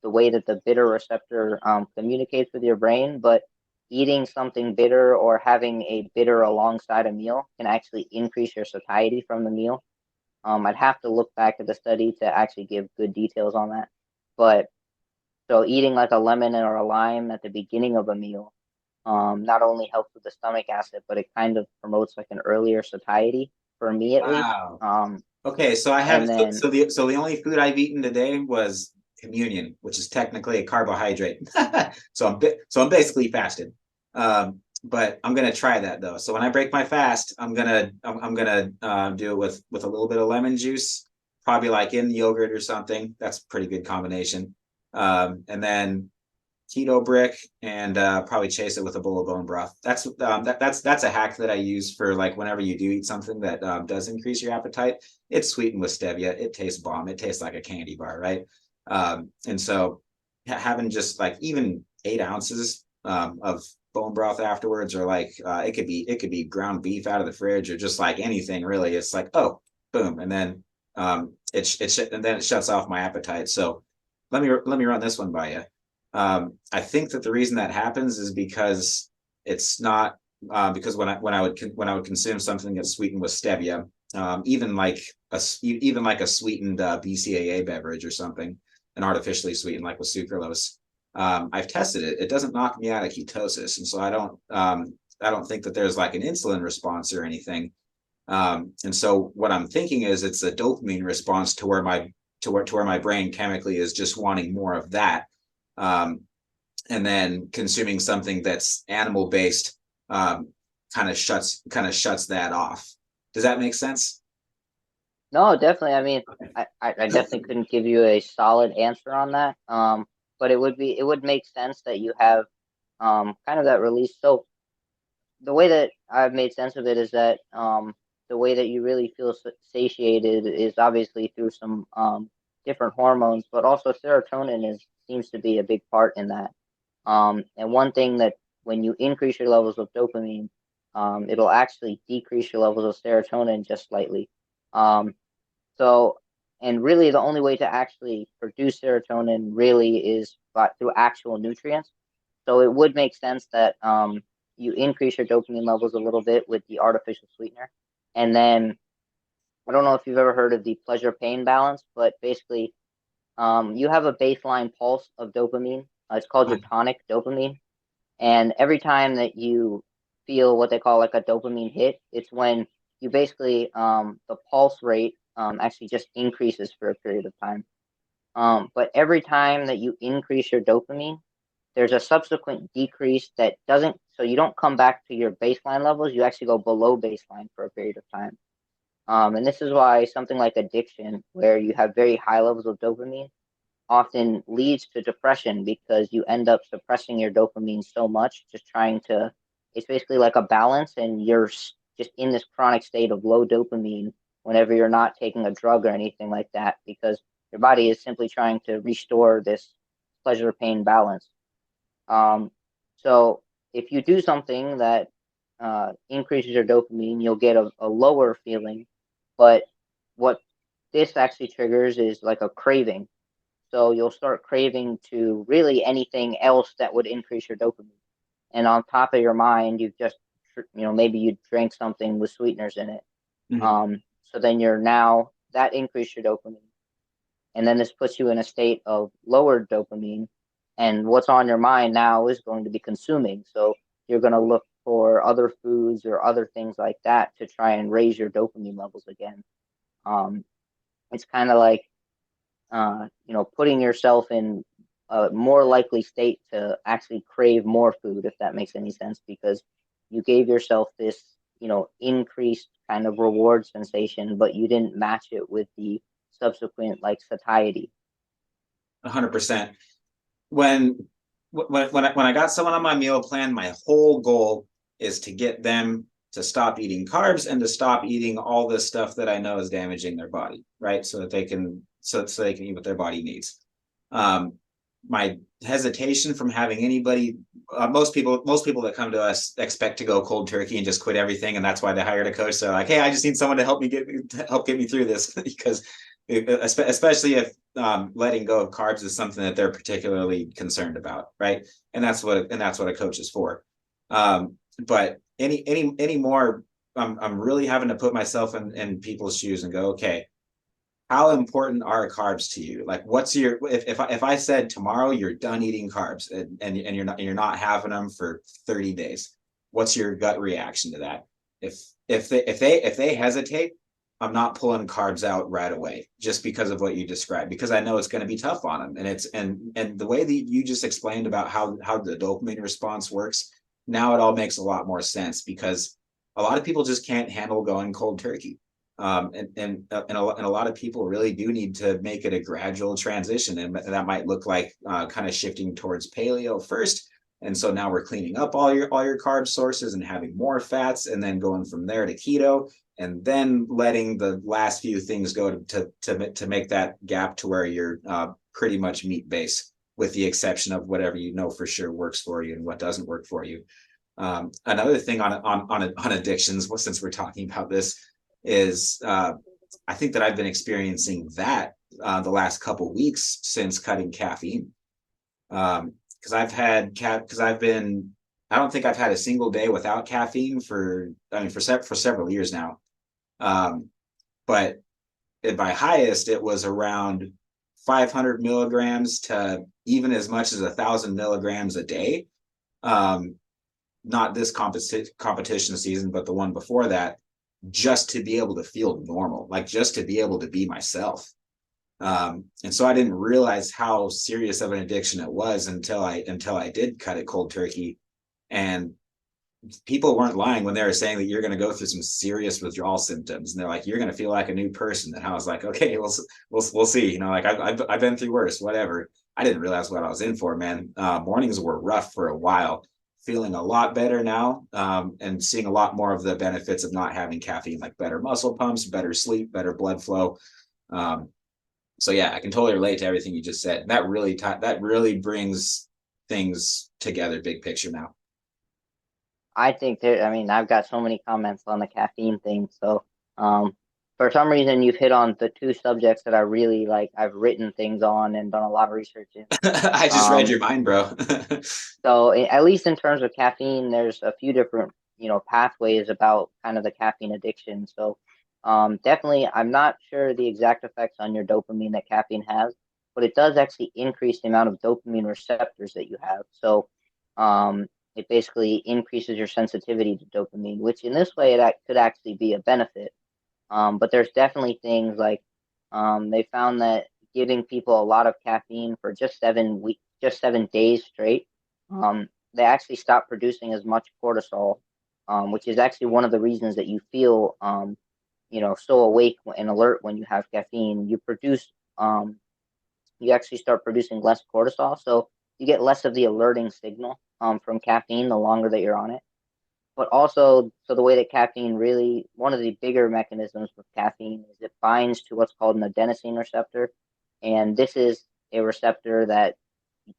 way that the bitter receptor communicates with your brain, but eating something bitter or having a bitter alongside a meal can actually increase your satiety from the meal. I'd have to look back at the study to actually give good details on that. But so eating like a lemon or a lime at the beginning of a meal not only helps with the stomach acid, but it kind of promotes like an earlier satiety for me at least. Okay, so I have And then so the only food I've eaten today was communion, which is technically a carbohydrate. so I'm basically fasted. But I'm gonna try that though. So when I break my fast, I'm gonna do it with a little bit of lemon juice, probably like in yogurt or something. That's a pretty good combination. And then keto brick, and probably chase it with a bowl of bone broth. That's a hack that I use for like whenever you do eat something that does increase your appetite. It's sweetened with stevia. It tastes bomb. It tastes like a candy bar, right? And so having just like even 8 ounces of bone broth afterwards, or like it could be ground beef out of the fridge, or just like anything really. It's like, oh, boom, and then it shuts off my appetite. So let me run this one by you. I think that the reason that happens is because it's not because when I would consume something that's sweetened with stevia, even like a sweetened BCAA beverage or something, and artificially sweetened like with sucralose, I've tested it. It doesn't knock me out of ketosis, and so I don't think that there's like an insulin response or anything. And so what I'm thinking is it's a dopamine response to where my brain chemically is just wanting more of that. And then consuming something that's animal based kind of shuts that off. Does that make sense? no, definitely. I mean, Okay. I definitely couldn't give you a solid answer on that. But it would make sense that you have kind of that release. So the way that I've made sense of it is that the way that you really feel satiated is obviously through some different hormones, but also serotonin seems to be a big part in that. And one thing that when you increase your levels of dopamine, it'll actually decrease your levels of serotonin just slightly. So, and really the only way to actually produce serotonin really is through actual nutrients. So it would make sense that you increase your dopamine levels a little bit with the artificial sweetener. And then I don't know if you've ever heard of the pleasure pain balance, but basically you have a baseline pulse of dopamine. It's called your tonic dopamine. And every time that you feel what they call like a dopamine hit, it's when you basically the pulse rate actually just increases for a period of time. But every time that you increase your dopamine, there's a subsequent decrease that doesn't, so you don't come back to your baseline levels, you actually go below baseline for a period of time. And this is why something like addiction, where you have very high levels of dopamine, often leads to depression because you end up suppressing your dopamine so much, just trying to, it's basically like a balance, and you're just in this chronic state of low dopamine whenever you're not taking a drug or anything like that, because your body is simply trying to restore this pleasure pain balance. So if you do something that increases your dopamine, you'll get a lower feeling. But what this actually triggers is like a craving. So you'll start craving to really anything else that would increase your dopamine. And on top of your mind, you've just, maybe you drank something with sweeteners in it. Mm-hmm. So then you're now, that increased your dopamine. And then this puts you in a state of lower dopamine. And what's on your mind now is going to be consuming. So you're going to look for other foods or other things like that to try and raise your dopamine levels again. It's kind of like, putting yourself in a more likely state to actually crave more food, if that makes any sense, because you gave yourself this, increased kind of reward sensation, but you didn't match it with the subsequent like satiety. 100%. When I got someone on my meal plan, my whole goal is to get them to stop eating carbs and to stop eating all this stuff that I know is damaging their body, right? So that they can eat what their body needs. My hesitation from having anybody, most people that come to us expect to go cold turkey and just quit everything, and that's why they hired a coach. So like, hey, I just need someone to help get me through this, because especially if letting go of carbs is something that they're particularly concerned about, right? And that's what a coach is for. But any more, I'm really having to put myself in people's shoes and go, okay, how important are carbs to you? Like, what's your, if I said tomorrow you're done eating carbs and you're not having them for 30 days, what's your gut reaction to that? If they hesitate, I'm not pulling carbs out right away just because of what you described, because I know it's going to be tough on them. And the way that you just explained about how the dopamine response works, now it all makes a lot more sense, because a lot of people just can't handle going cold turkey. And a lot of people really do need to make it a gradual transition, and that might look like kind of shifting towards paleo first, and so now we're cleaning up all your carb sources and having more fats, and then going from there to keto, and then letting the last few things go to make that gap to where you're pretty much meat based, with the exception of whatever you know for sure works for you and what doesn't work for you. Another thing on addictions, since we're talking about this, is I think that I've been experiencing that the last couple weeks since cutting caffeine, because I don't think I've had a single day without caffeine for several years now, but at my highest it was around 500 milligrams to even as much as 1,000 milligrams a day. Not this competition season, but the one before that, just to be able to feel normal, like just to be able to be myself. And so I didn't realize how serious of an addiction it was until I did cut it cold turkey. And people weren't lying when they were saying that you're going to go through some serious withdrawal symptoms, and they're like, you're going to feel like a new person. And I was like, okay, we'll see. Like I've been through worse, whatever. I didn't realize what I was in for, man. Mornings were rough for a while. Feeling a lot better now, and seeing a lot more of the benefits of not having caffeine, like better muscle pumps, better sleep, better blood flow. So yeah, I can totally relate to everything you just said. And that really brings things together, big picture now. I think I've got so many comments on the caffeine thing. So for some reason, you've hit on the two subjects that I really like. I've written things on and done a lot of research in. I just read your mind, bro. So at least in terms of caffeine, there's a few different, pathways about kind of the caffeine addiction. So definitely, I'm not sure the exact effects on your dopamine that caffeine has, but it does actually increase the amount of dopamine receptors that you have. So it basically increases your sensitivity to dopamine, which in this way, it could actually be a benefit. But there's definitely things like they found that giving people a lot of caffeine for just 7 weeks, just 7 days straight, they actually stop producing as much cortisol, which is actually one of the reasons that you feel, so awake and alert when you have caffeine. You actually start producing less cortisol, so you get less of the alerting signal from caffeine the longer that you're on it. But also, so the way that caffeine really, one of the bigger mechanisms with caffeine is it binds to what's called an adenosine receptor. And this is a receptor that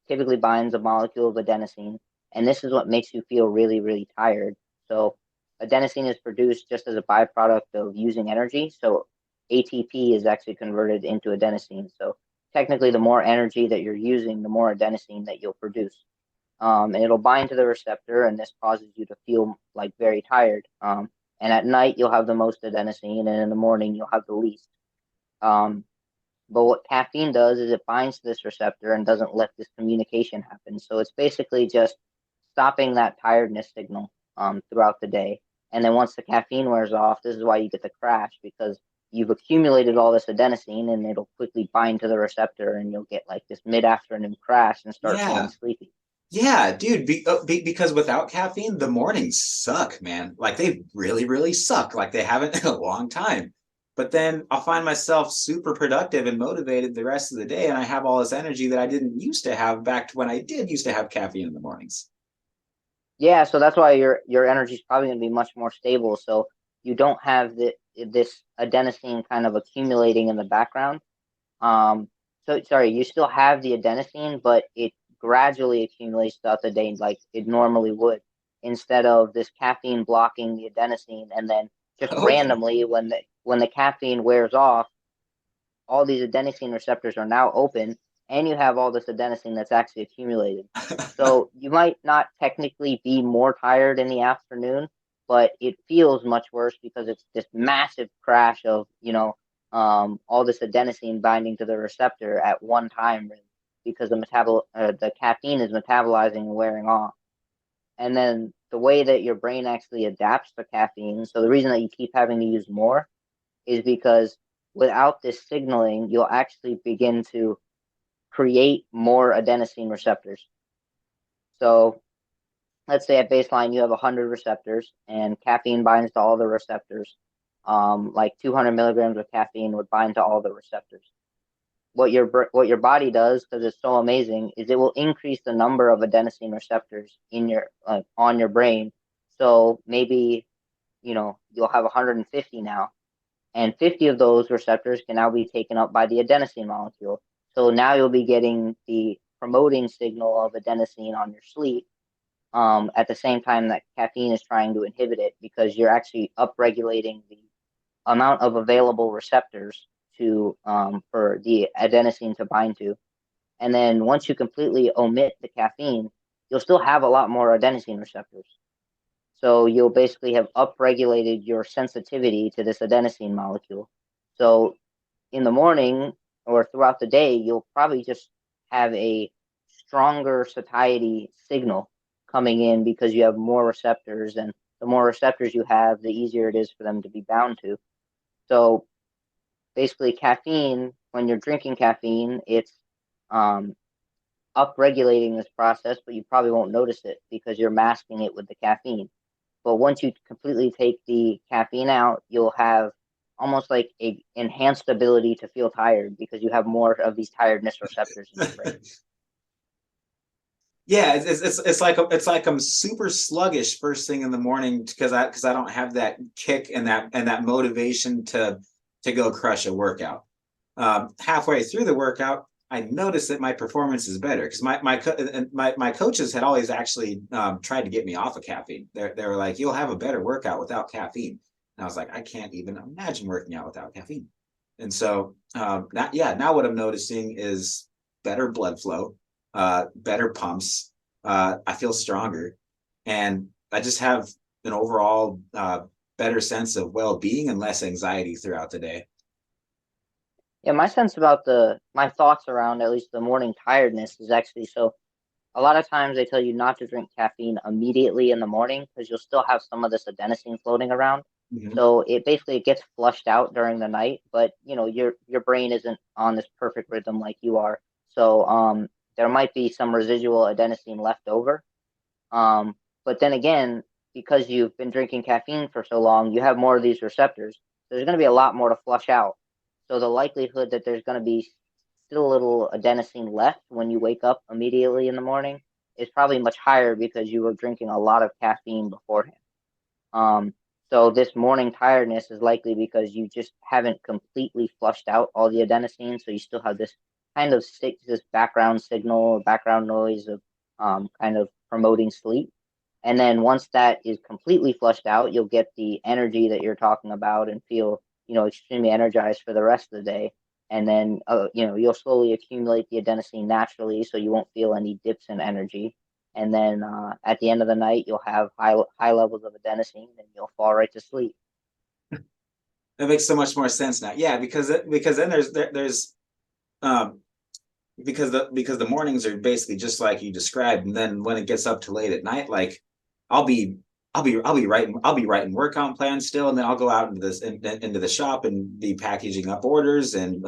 typically binds a molecule of adenosine. And this is what makes you feel really, really tired. So adenosine is produced just as a byproduct of using energy. So ATP is actually converted into adenosine. So technically, the more energy that you're using, the more adenosine that you'll produce. And it'll bind to the receptor, and this causes you to feel like very tired. And at night, you'll have the most adenosine, and in the morning, you'll have the least. But what caffeine does is it binds to this receptor and doesn't let this communication happen. So it's basically just stopping that tiredness signal throughout the day. And then once the caffeine wears off, this is why you get the crash, because you've accumulated all this adenosine and it'll quickly bind to the receptor and you'll get like this mid-afternoon crash and start feeling sleepy. Yeah, dude, because without caffeine, the mornings suck, man. Like they really, really suck. Like they haven't in a long time. But then I'll find myself super productive and motivated the rest of the day. And I have all this energy that I didn't used to have back to when I did used to have caffeine in the mornings. Yeah, so that's why your energy is probably going to be much more stable. So you don't have this adenosine kind of accumulating in the background. So sorry, you still have the adenosine, but it gradually accumulates throughout the day like it normally would, instead of this caffeine blocking the adenosine, and then just randomly when the caffeine wears off, all these adenosine receptors are now open, and you have all this adenosine that's actually accumulated. So you might not technically be more tired in the afternoon, but it feels much worse because it's this massive crash of, all this adenosine binding to the receptor at one time, really, because the caffeine is metabolizing and wearing off. And then the way that your brain actually adapts to caffeine, so the reason that you keep having to use more is because without this signaling, you'll actually begin to create more adenosine receptors. So let's say at baseline you have 100 receptors and caffeine binds to all the receptors. Like 200 milligrams of caffeine would bind to all the receptors. What your body does, because it's so amazing, is it will increase the number of adenosine receptors in your on your brain. So maybe you'll have 150 now, and 50 of those receptors can now be taken up by the adenosine molecule. So now you'll be getting the promoting signal of adenosine on your sleep at the same time that caffeine is trying to inhibit it, because you're actually upregulating the amount of available receptors for the adenosine to bind to. And then once you completely omit the caffeine, you'll still have a lot more adenosine receptors. So you'll basically have upregulated your sensitivity to this adenosine molecule. So in the morning or throughout the day, you'll probably just have a stronger satiety signal coming in because you have more receptors, and the more receptors you have, the easier it is for them to be bound to. So basically caffeine, when you're drinking caffeine, it's upregulating this process, but you probably won't notice it because you're masking it with the caffeine. But once you completely take the caffeine out, you'll have almost like a enhanced ability to feel tired because you have more of these tiredness receptors in your brain. Yeah, it's like I'm super sluggish first thing in the morning because I don't have that kick and that motivation to go crush a workout. Halfway through the workout, I noticed that my performance is better because my coaches had always actually tried to get me off of caffeine. They were like, "You'll have a better workout without caffeine," and I was like, "I can't even imagine working out without caffeine." And so now what I'm noticing is better blood flow, better pumps. I feel stronger, and I just have an overall better sense of well-being and less anxiety throughout the day. Yeah, my sense about my thoughts around at least the morning tiredness is actually, so a lot of times they tell you not to drink caffeine immediately in the morning because you'll still have some of this adenosine floating around. Mhm. So it basically gets flushed out during the night, but your brain isn't on this perfect rhythm like you are. So there might be some residual adenosine left over. But then again, because you've been drinking caffeine for so long, you have more of these receptors. So there's going to be a lot more to flush out. So the likelihood that there's going to be still a little adenosine left when you wake up immediately in the morning is probably much higher because you were drinking a lot of caffeine beforehand. Um, so this morning tiredness is likely because you just haven't completely flushed out all the adenosine. So you still have this kind of this background signal, background noise of kind of promoting sleep. And then once that is completely flushed out, you'll get the energy that you're talking about and feel, extremely energized for the rest of the day. And then, you'll slowly accumulate the adenosine naturally, so you won't feel any dips in energy. And then at the end of the night, you'll have high levels of adenosine, and you'll fall right to sleep. That makes so much more sense now. Yeah, because then there's um because the mornings are basically just like you described, and then when it gets up to late at night, like I'll be I'll be writing workout plans still, and then I'll go out into the shop and be packaging up orders and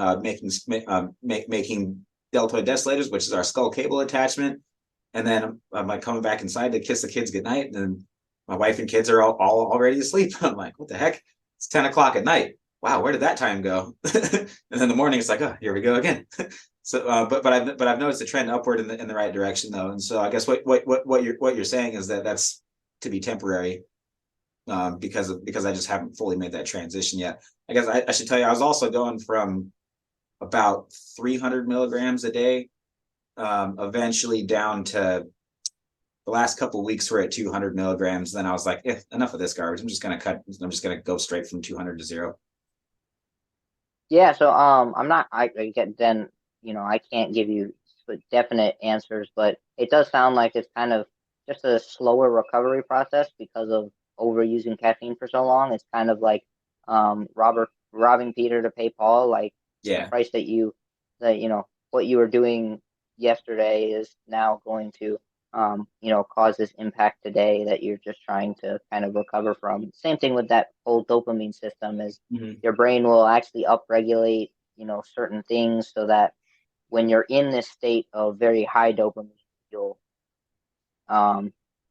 making deltoid destillators, which is our skull cable attachment, and then I'm like coming back inside to kiss the kids goodnight, and then my wife and kids are all already asleep. I'm like, what the heck? It's 10 o'clock at night. Wow, where did that time go? And then in the morning, it's like, oh, here we go again. So, but I've noticed a trend upward in the right direction though, and so I guess what you're saying is that that's to be temporary, because I just haven't fully made that transition yet. I guess I should tell you I was also going from about 300 milligrams a day, eventually down to the last couple of weeks we're at 200 milligrams. Then I was like, enough of this garbage. I'm just gonna go straight from 200 to 0. Yeah, so I'm not. I get then. I can't give you definite answers, but it does sound like it's kind of just a slower recovery process because of overusing caffeine for so long. It's kind of like robbing Peter to pay Paul. Like the Yeah. price what you were doing yesterday is now going to cause this impact today that you're just trying to kind of recover from. Same thing with that whole dopamine system is Mm-hmm. your brain will actually upregulate, certain things so that when you're in this state of very high dopamine, you'll,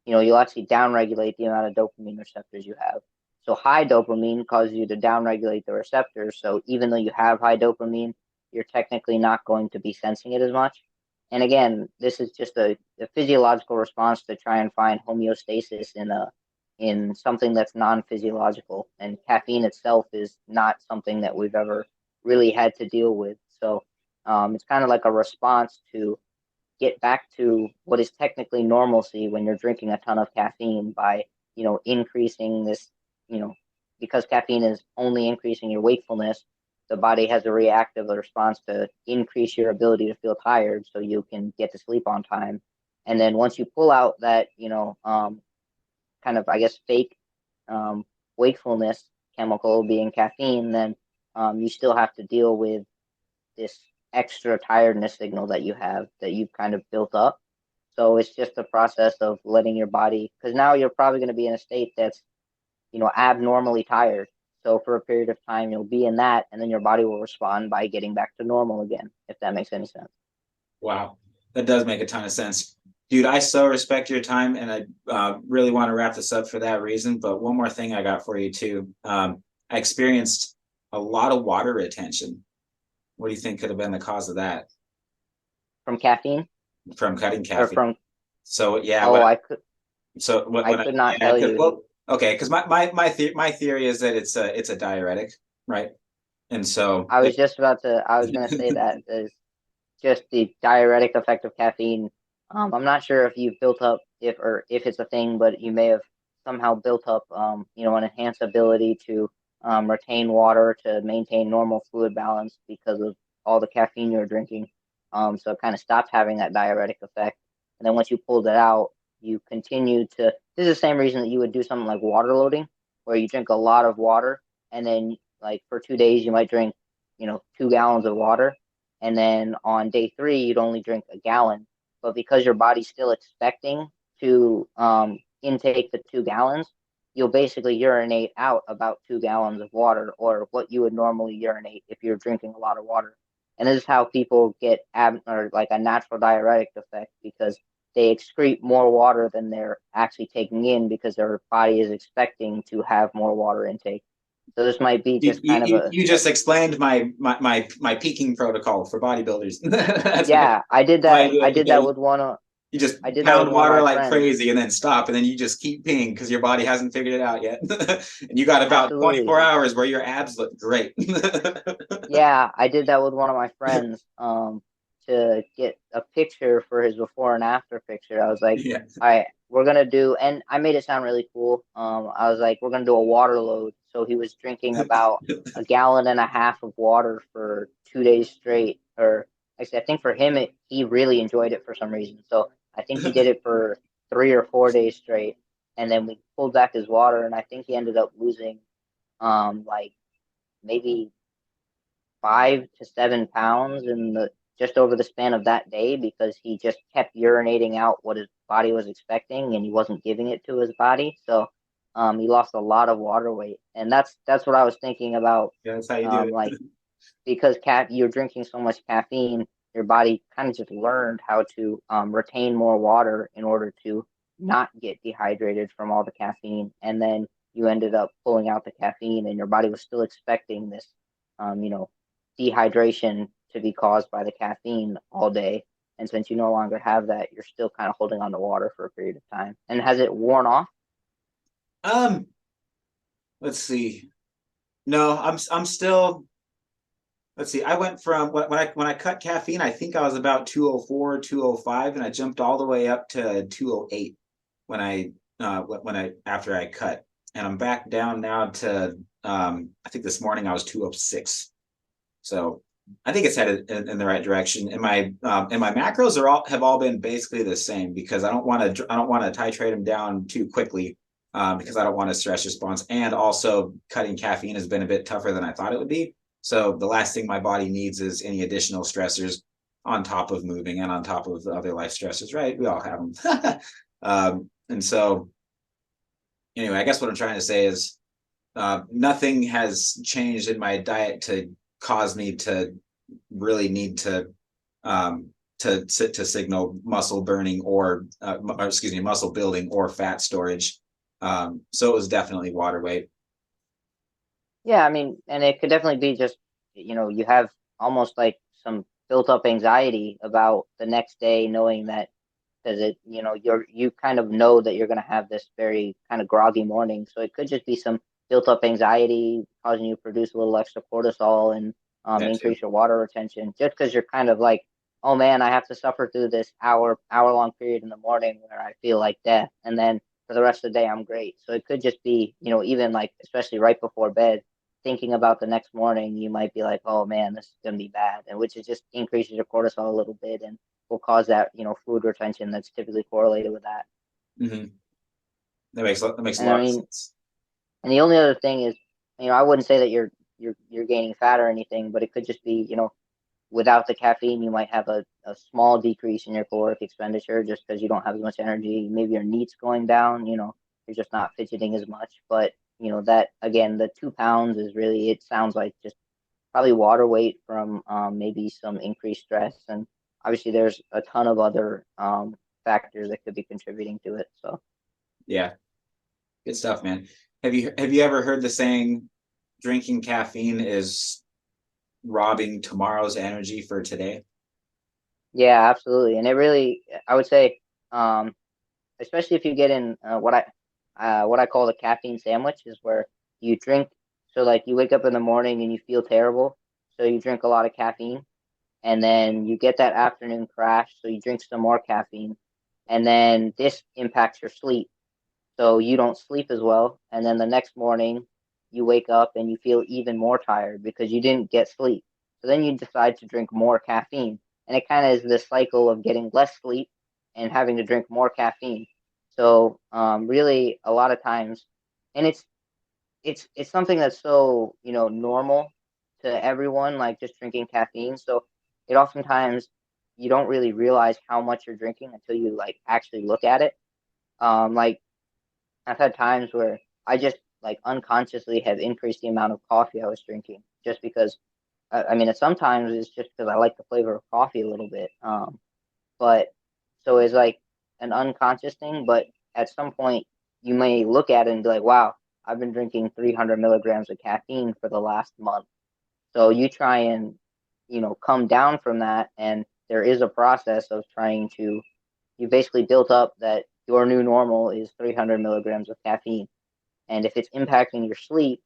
you'll actually downregulate the amount of dopamine receptors you have. So high dopamine causes you to downregulate the receptors. So even though you have high dopamine, you're technically not going to be sensing it as much. And again, this is just a physiological response to try and find homeostasis in something that's non-physiological. And caffeine itself is not something that we've ever really had to deal with. So it's kind of like a response to get back to what is technically normalcy when you're drinking a ton of caffeine by, increasing this, you know, because caffeine is only increasing your wakefulness, the body has a reactive response to increase your ability to feel tired so you can get to sleep on time. And then once you pull out that, kind of, I guess, fake um, wakefulness chemical being caffeine, then you still have to deal with this extra tiredness signal that you have that you've kind of built up. So it's just a process of letting your body, because now you're probably going to be in a state that's, abnormally tired. So for a period of time, you'll be in that, and then your body will respond by getting back to normal again, if that makes any sense. Wow, that does make a ton of sense. Dude, I so respect your time, and I really want to wrap this up for that reason. But one more thing I got for you too. I experienced a lot of water retention. What do you think could have been the cause of that From caffeine from cutting or caffeine? from, So yeah, oh, I when could not yeah, tell you. well, okay, because my theory is that it's a diuretic, right? And so I was going to say that is just the diuretic effect of caffeine. I'm not sure if you've built up if it's a thing, but you may have somehow built up an enhanced ability to retain water to maintain normal fluid balance because of all the caffeine you're drinking. So it kind of stopped having that diuretic effect. And then once you pulled it out, you continue to. This is the same reason that you would do something like water loading, where you drink a lot of water, and then like for 2 days you might drink 2 gallons of water, and then on day 3 you'd only drink a gallon. But because your body's still expecting to intake the 2 gallons, you'll basically urinate out about 2 gallons of water, or what you would normally urinate if you're drinking a lot of water. And this is how people get or like a natural diuretic effect, because they excrete more water than they're actually taking in, because their body is expecting to have more water intake. So this might be You, just kind of you, you just explained my peaking protocol for bodybuilders. That's what yeah, I did I that. do I it, did that because with one. you just I did that with pound one of water my like friends. crazy and then stop, and then you just keep peeing because your body hasn't figured it out yet. And you got about Absolutely. 24 hours where your abs look great. Yeah, I did that with one of my friends to get a picture for his before and after picture. I was like, Yeah. all right, we're gonna do, and I made it sound really cool. I was like, we're gonna do a water load. So he was drinking about 1.5 gallons of water for 2 days straight. Or actually, I think for him, he really enjoyed it for some reason. So I think he did it for 3 or 4 days straight, and then we pulled back his water, and I think he ended up losing like maybe 5 to 7 pounds in the just over the span of that day, because he just kept urinating out what his body was expecting, and he wasn't giving it to his body. So he lost a lot of water weight, and that's what I was thinking about. Yeah, that's how you do Like, it. because you're drinking so much caffeine, your body kind of just learned how to retain more water in order to not get dehydrated from all the caffeine, and then you ended up pulling out the caffeine, and your body was still expecting this, um, you know, dehydration to be caused by the caffeine all day. And since you no longer have that, you're still kind of holding on to water for a period of time. And has it worn off? Um, let's see. No, I'm still. Let's see. I went from when I cut caffeine, I think I was about 204, 205, and I jumped all the way up to 208 when I after I cut, and I'm back down now to I think this morning I was 206. So I think it's headed in the right direction. And my macros have all been basically the same, because I don't want to titrate them down too quickly, because I don't want a stress response. And also, cutting caffeine has been a bit tougher than I thought it would be. So the last thing my body needs is any additional stressors on top of moving and on top of the other life stressors, right? We all have them. And so anyway, I guess what I'm trying to say is nothing has changed in my diet to cause me to really need to signal muscle burning or excuse me, muscle building or fat storage. So it was definitely water weight. Yeah, I mean, and it could definitely be just, you have almost like some built up anxiety about the next day, knowing that, because you kind of know that you're going to have this very kind of groggy morning. So it could just be some built up anxiety causing you to produce a little extra cortisol and That too. increase your water retention, just because you're kind of like, oh man, I have to suffer through this hour long period in the morning where I feel like death, and then for the rest of the day I'm great. So it could just be, even like, especially right before bed, thinking about the next morning, you might be like, oh man, this is going to be bad, and which is just increases your cortisol a little bit, and will cause that, fluid retention that's typically correlated with that. Mm-hmm. That makes a And I lot of mean, sense. and the only other thing is, I wouldn't say that you're gaining fat or anything, but it could just be, without the caffeine, you might have a small decrease in your caloric expenditure, just because you don't have as much energy. Maybe your neat's going down, you're just not fidgeting as much. But, that again, the 2 pounds is really, it sounds like just probably water weight from maybe some increased stress. And obviously there's a ton of other factors that could be contributing to it. So Yeah, good stuff, man. Have you ever heard the saying, drinking caffeine is robbing tomorrow's energy for today? yeah, absolutely. And it really, I would say, um, especially if you get in what I call the caffeine sandwich, is where you drink. So like, you wake up in the morning and you feel terrible, so you drink a lot of caffeine, and then you get that afternoon crash, so you drink some more caffeine, and then this impacts your sleep, so you don't sleep as well, and then the next morning you wake up and you feel even more tired because you didn't get sleep. So then you decide to drink more caffeine, and it kind of is this cycle of getting less sleep and having to drink more caffeine. So really, a lot of times, and it's something that's so, normal to everyone, like just drinking caffeine. So it oftentimes, you don't really realize how much you're drinking until you like actually look at it. Like, I've had times where I just like unconsciously have increased the amount of coffee I was drinking just because I mean, sometimes it's just because I like the flavor of coffee a little bit. But so it's like an unconscious thing, but at some point you may look at it and be like, wow, I've been drinking 300 milligrams of caffeine for the last month. So you try and, come down from that. And there is a process of trying to, you basically built up that your new normal is 300 milligrams of caffeine. And if it's impacting your sleep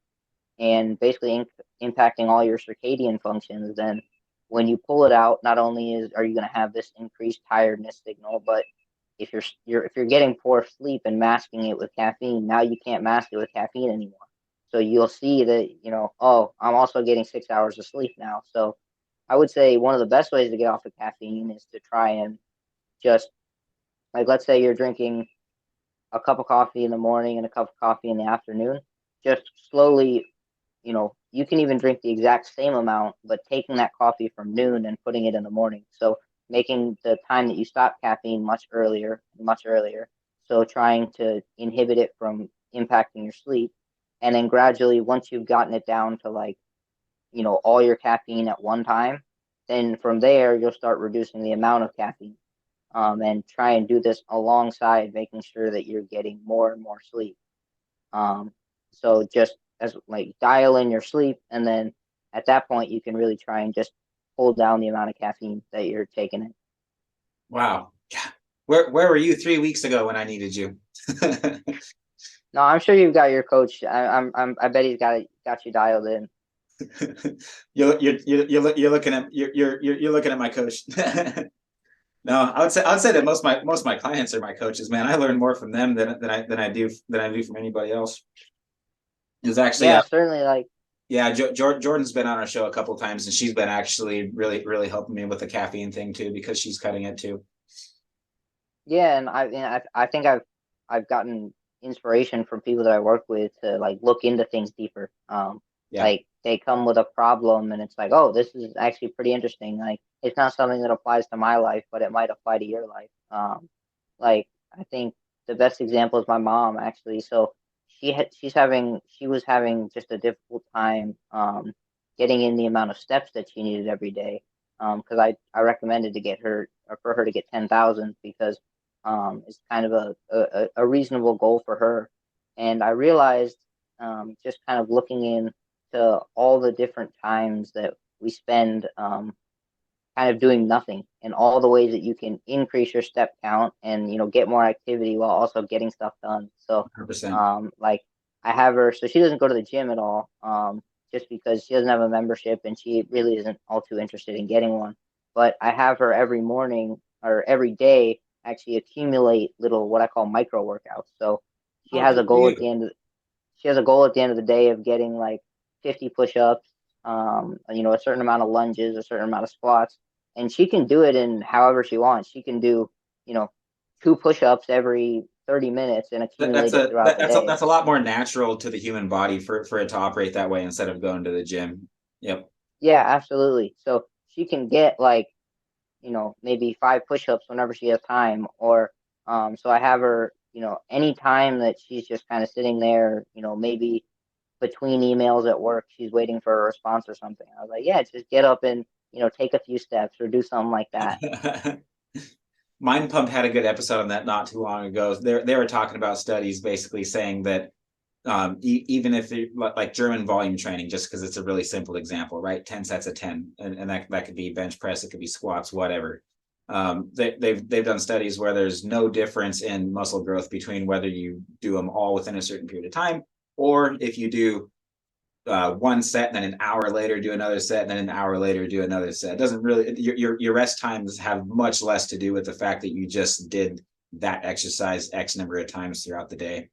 and basically impacting all your circadian functions, then when you pull it out, not only are you going to have this increased tiredness signal, but if you're getting poor sleep and masking it with caffeine, now you can't mask it with caffeine anymore. So you'll see that, oh, I'm also getting 6 hours of sleep now. So I would say one of the best ways to get off of caffeine is to try and just, like, let's say you're drinking a cup of coffee in the morning and a cup of coffee in the afternoon. Just slowly, you can even drink the exact same amount, but taking that coffee from noon and putting it in the morning. So making the time that you stop caffeine much earlier, much earlier. So trying to inhibit it from impacting your sleep. And then gradually, once you've gotten it down to like, all your caffeine at one time, then from there, you'll start reducing the amount of caffeine. And try and do this alongside making sure that you're getting more and more sleep. So just as like dial in your sleep, and then at that point you can really try and just pull down the amount of caffeine that you're taking in. Wow. Where were you 3 weeks ago when I needed you? No, I'm sure you've got your coach. I bet he's got you dialed in. You're looking at my coach. No, I would say that most of my clients are my coaches, man. I learn more from them than I do from anybody else. It's actually certainly, like, yeah, Jordan's been on our show a couple of times, and she's been actually really helping me with the caffeine thing too, because she's cutting it too. Yeah, and I think I've gotten inspiration from people that I work with to like look into things deeper. Like they come with a problem and it's like, oh, this is actually pretty interesting. Like it's not something that applies to my life, but it might apply to your life. Like I think the best example is my mom actually. So she was having just a difficult time getting in the amount of steps that she needed every day. Because I recommended to get her or for her to get 10,000 because it's kind of a reasonable goal for her. And I realized just kind of looking into all the different times that we spend kind of doing nothing and all the ways that you can increase your step count and get more activity while also getting stuff done. So 100%. like I have her, so she doesn't go to the gym at all, just because she doesn't have a membership and she really isn't all too interested in getting one. But I have her every morning or every day actually accumulate little what I call micro workouts. So she has a goal at the end of the day of getting like 50 push-ups, a certain amount of lunges, a certain amount of squats, and she can do it in however she wants. She can do, 2 push-ups every 30 minutes and accumulate it throughout the day. That's a lot more natural to the human body for it to operate that way instead of going to the gym. Yep. Yeah, absolutely. So she can get like, maybe 5 push-ups whenever she has time, or so I have her, any time that she's just kind of sitting there, maybe between emails at work, she's waiting for a response or something. I was like, yeah, just get up and, take a few steps or do something like that. Mind Pump had a good episode on that not too long ago. They were talking about studies basically saying that even if like German volume training, just because it's a really simple example, right? 10 sets of 10, and that could be bench press, it could be squats, whatever. They've done studies where there's no difference in muscle growth between whether you do them all within a certain period of time, or if you do one set and then an hour later do another set and then an hour later do another set. It doesn't really, your rest times have much less to do with the fact that you just did that exercise X number of times throughout the day.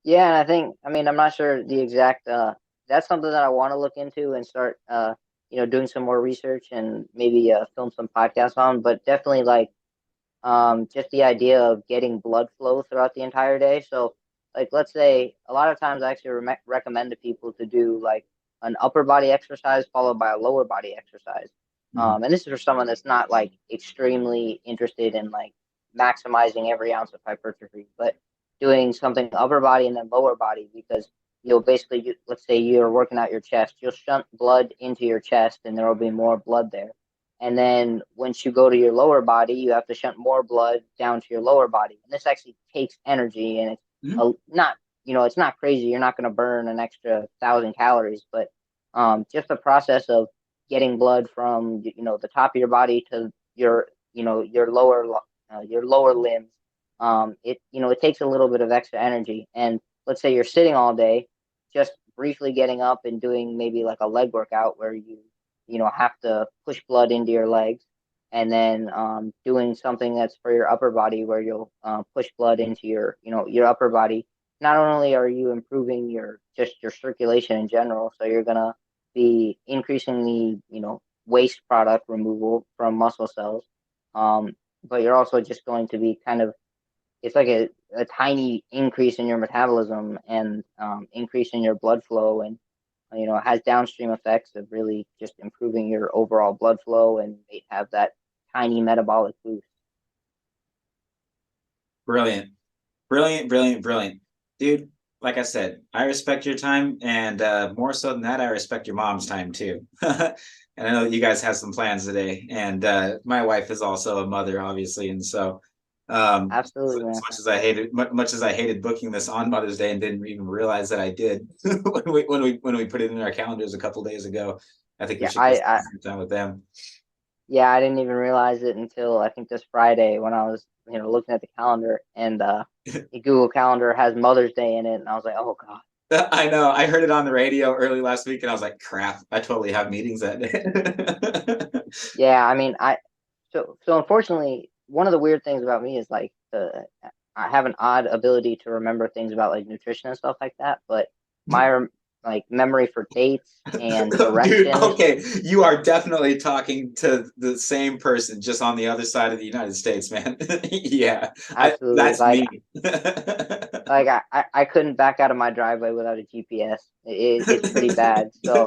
Yeah, and I'm not sure the exact, that's something that I want to look into and start, doing some more research and maybe film some podcasts on, but definitely like just the idea of getting blood flow throughout the entire day. So like, let's say a lot of times I actually recommend to people to do like an upper body exercise followed by a lower body exercise. And this is for someone that's not like extremely interested in like maximizing every ounce of hypertrophy, but doing something upper body and then lower body, because you'll basically, let's say you're working out your chest, you'll shunt blood into your chest and there will be more blood there. And then once you go to your lower body, you have to shunt more blood down to your lower body. And this actually takes energy, and it's not, it's not crazy. You're not going to burn an extra 1,000 calories, but just the process of getting blood from, the top of your body to your lower limbs. It takes a little bit of extra energy. And let's say you're sitting all day, just briefly getting up and doing maybe like a leg workout where you have to push blood into your legs, and then doing something that's for your upper body where you'll push blood into your upper body. Not only are you improving your circulation in general, so you're gonna be increasing the waste product removal from muscle cells, but you're also just going to be it's like a tiny increase in your metabolism and increase in your blood flow, and it has downstream effects of really just improving your overall blood flow, and may have that tiny metabolic boost. Brilliant. Brilliant, brilliant, brilliant. Dude, like I said, I respect your time, and more so than that, I respect your mom's time too. And I know that you guys have some plans today, and my wife is also a mother, obviously, and so Absolutely, man. much as I hated booking this on Mother's Day and didn't even realize that I did when we put it in our calendars a couple days ago. I think we should spend some time with them. Yeah, I didn't even realize it until I think this Friday when I was looking at the calendar, and the Google Calendar has Mother's Day in it, and I was like, oh god. I know. I heard it on the radio early last week, and I was like, crap, I totally have meetings that day. Yeah, I mean, so unfortunately, one of the weird things about me is like I have an odd ability to remember things about like nutrition and stuff like that, but my like memory for dates and directions. Dude, okay, you are definitely talking to the same person, just on the other side of the United States, man. Yeah, Absolutely. that's like, me. Like I couldn't back out of my driveway without a GPS. It's pretty bad. So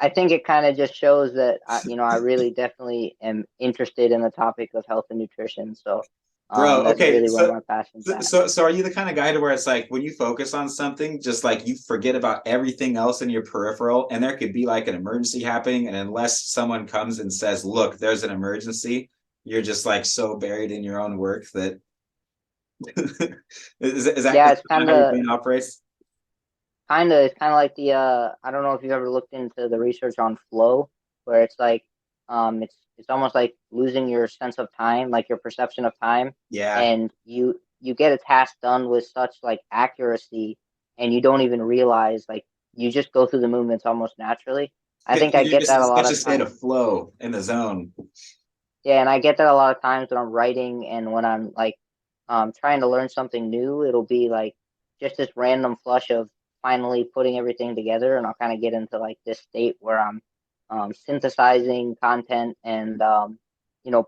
I think it kind of just shows that I really definitely am interested in the topic of health and nutrition. So Bro, that's okay, really where my passion's at. so are you the kind of guy to where it's like when you focus on something, just like you forget about everything else in your peripheral, and there could be like an emergency happening, and unless someone comes and says, look, there's an emergency, you're just like so buried in your own work that is that Yeah, it's how kind your of brain operates? it's kind of like the I don't know if you've ever looked into the research on flow, where it's like it's almost like losing your sense of time, like your perception of time. Yeah. And you get a task done with such like accuracy, and you don't even realize, like, you just go through the movements almost naturally. I think I You're get just that in a lot such a of state times. of flow in the zone. Yeah, and I get that a lot of times when I'm writing, and when I'm like trying to learn something new. It'll be like just this random flush of finally putting everything together, and I'll kind of get into like this state where I'm synthesizing content and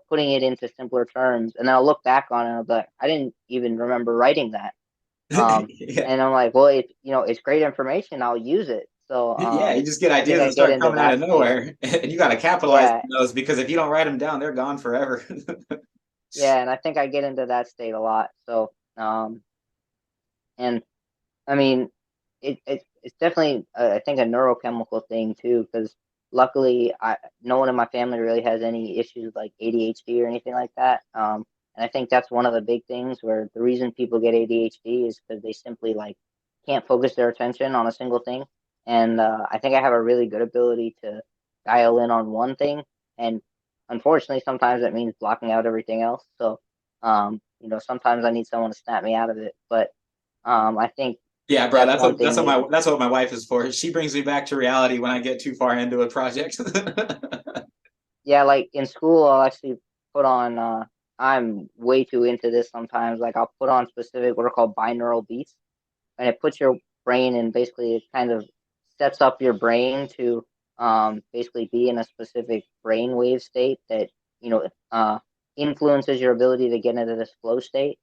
putting it into simpler terms, and then I'll look back on it and I'll be like, I didn't even remember writing that. Yeah. And I'm like, well, it's great information. I'll use it. So Yeah, you just get I think ideas I and get start into coming out that of state. nowhere, and you got to capitalize Yeah, on those, because if you don't write them down, they're gone forever. yeah, and I think I get into that state a lot. So and I mean, it's definitely I think a neurochemical thing too, because luckily no one in my family really has any issues like ADHD or anything like that. And I think that's one of the big things, where the reason people get ADHD is because they simply like can't focus their attention on a single thing. And I think I have a really good ability to dial in on one thing, and unfortunately, sometimes that means blocking out everything else. So sometimes I need someone to snap me out of it, but I think Yeah, bro, that's one thing. Maybe, that's what my wife is for. She brings me back to reality when I get too far into a project. yeah, like in school, I'll actually put on. I'm way too into this sometimes. Like I'll put on specific what are called binaural beats, and it puts your brain in, basically it kind of sets up your brain to basically be in a specific brainwave state that influences your ability to get into this flow state.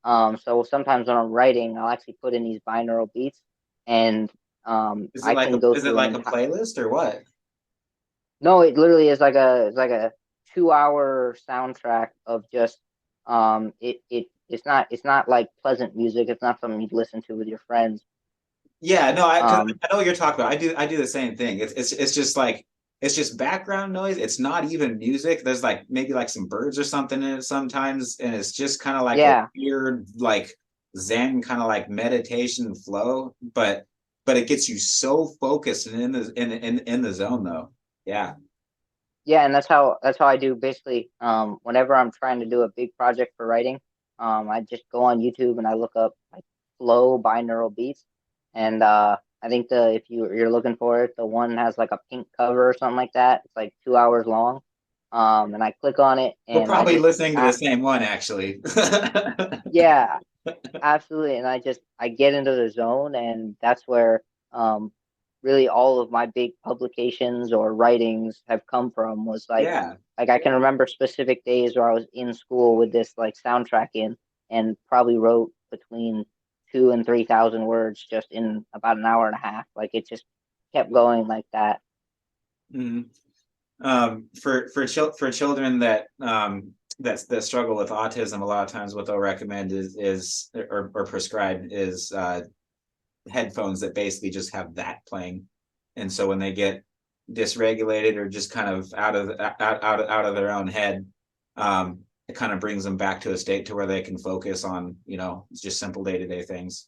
So sometimes when I'm writing, I'll actually put in these binaural beats, and I can go is it through an like a entire. playlist or what? No, it literally is like a 2-hour soundtrack of just it's not like pleasant music. It's not something you'd listen to with your friends. Yeah, no, cause Um, I know what you're talking about. I do the same thing. It's just like it's just background noise. It's not even music. There's like maybe like some birds or something in it sometimes, and it's just kind of like a yeah, weird like Zen kind of like meditation flow. But it gets you so focused and in the zone though. Yeah. yeah, and that's how I do basically. Whenever I'm trying to do a big project for writing, I just go on YouTube and I look up like flow binaural beats, and I think if you're looking for it, the one has like a pink cover or something like that. It's like 2 hours long, and I click on it We're and probably listening to the same one actually. yeah, absolutely, and I get into the zone, and that's where um really all of my big publications or writings have come from. Was Yeah. like I can remember specific days where I was in school with this like soundtrack in, and probably wrote between 2 and 3 thousand words just in about an hour and a half. Like it just kept going like that. Mhm. For children that that struggle with autism, a lot of times what they'll recommend is or prescribe is headphones that basically just have that playing, and so when they get dysregulated or just kind of out of their own head, it kind of brings them back to a state to where they can focus on just simple day-to-day things.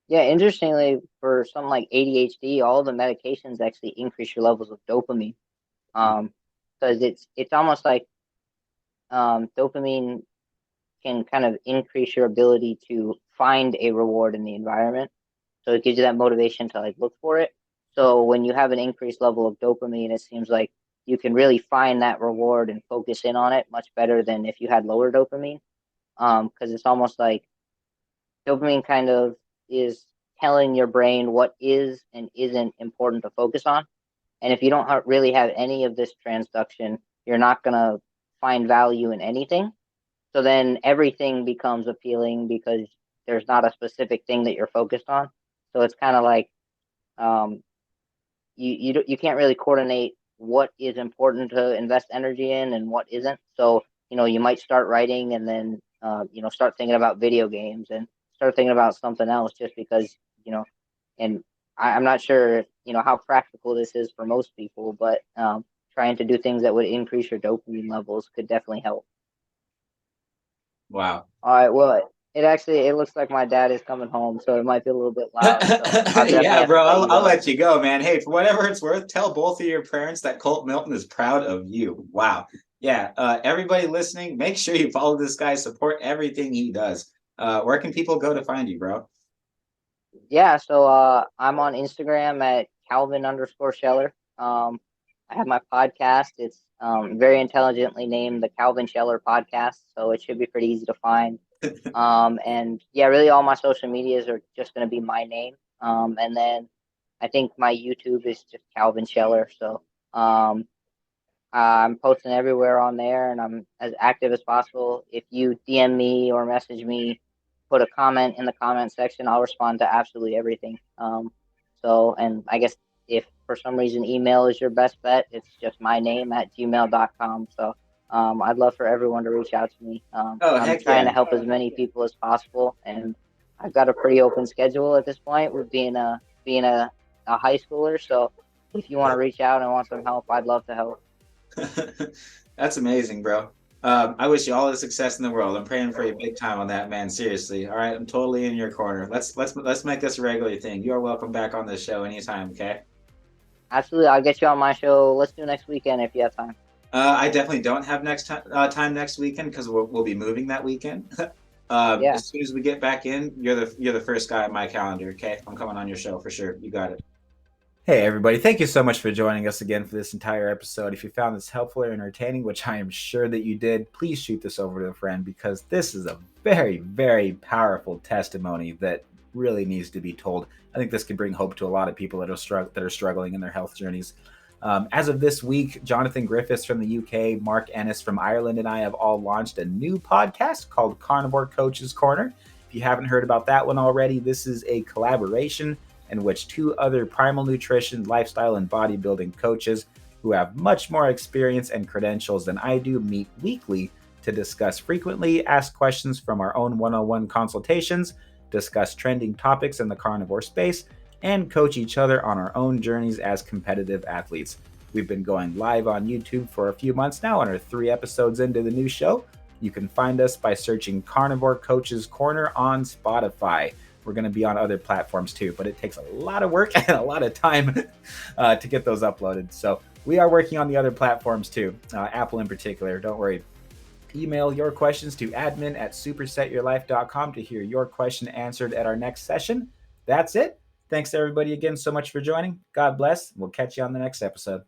Yeah, interestingly, for something like ADHD, all the medications actually increase your levels of dopamine. Because it's almost like dopamine can kind of increase your ability to find a reward in the environment. So it gives you that motivation to like look for it. So when you have an increased level of dopamine, it seems like you can really find that reward and focus in on it much better than if you had lower dopamine. Because it's almost like dopamine kind of is telling your brain what is and isn't important to focus on. And if you don't really have any of this transduction, you're not going to find value in anything. So then everything becomes appealing because there's not a specific thing that you're focused on. So it's kind of like um, you can't really coordinate what is important to invest energy in and what isn't. So you might start writing and then start thinking about video games and start thinking about something else just because and I'm not sure how practical this is for most people, but trying to do things that would increase your dopamine levels could definitely help. Wow. All right, well, it looks like my dad is coming home, so it might be a little bit loud. So I'll definitely Yeah, have to bro, let you I'll go. let you go, man. Hey, for whatever it's worth, tell both of your parents that Colt Milton is proud of you. Wow. Yeah, everybody listening, make sure you follow this guy, support everything he does. Where can people go to find you, bro? Yeah, so I'm on Instagram at Calvin_Scheller. I have my podcast. It's very intelligently named the Calvin Scheller Podcast, so it should be pretty easy to find. And yeah, really all my social medias are just going to be my name. And then I think my YouTube is just Calvin Scheller. So I'm posting everywhere on there, and I'm as active as possible. If you DM me or message me, put a comment in the comment section, I'll respond to absolutely everything. And I guess if for some reason email is your best bet, it's just my name at gmail.com. So I'd love for everyone to reach out to me. Oh, I'm heck trying yeah. to help as many people as possible, and I've got a pretty open schedule at this point with being a high schooler. So if you want to reach out and want some help, I'd love to help. That's amazing, bro. I wish you all the success in the world. I'm praying for you big time on that, man. Seriously. All right, I'm totally in your corner. Let's make this a regular thing. You are welcome back on this show anytime, okay? Absolutely, I'll get you on my show. Let's do next weekend if you have time. I definitely don't have time next weekend because we'll be moving that weekend. Yeah, As soon as we get back in, you're the first guy on my calendar. Okay, I'm coming on your show for sure. You got it. Hey, everybody. Thank you so much for joining us again for this entire episode. If you found this helpful or entertaining, which I am sure that you did, please shoot this over to a friend because this is a very, very powerful testimony that really needs to be told. I think this could bring hope to a lot of people that are struggling in their health journeys. As of this week, Jonathan Griffiths from the UK, Mark Ennis from Ireland, and I have all launched a new podcast called Carnivore Coaches Corner. If you haven't heard about that one already, this is a collaboration in which two other primal nutrition, lifestyle, and bodybuilding coaches who have much more experience and credentials than I do meet weekly to discuss frequently asked questions from our own one-on-one consultations, discuss trending topics in the carnivore space, and coach each other on our own journeys as competitive athletes. We've been going live on YouTube for a few months now and are 3 episodes into the new show. You can find us by searching Carnivore Coaches Corner on Spotify. We're going to be on other platforms too, but it takes a lot of work and a lot of time to get those uploaded. So we are working on the other platforms too, Apple in particular. Don't worry. Email your questions to admin@supersetyourlife.com to hear your question answered at our next session. That's it. Thanks everybody again so much for joining. God bless. We'll catch you on the next episode.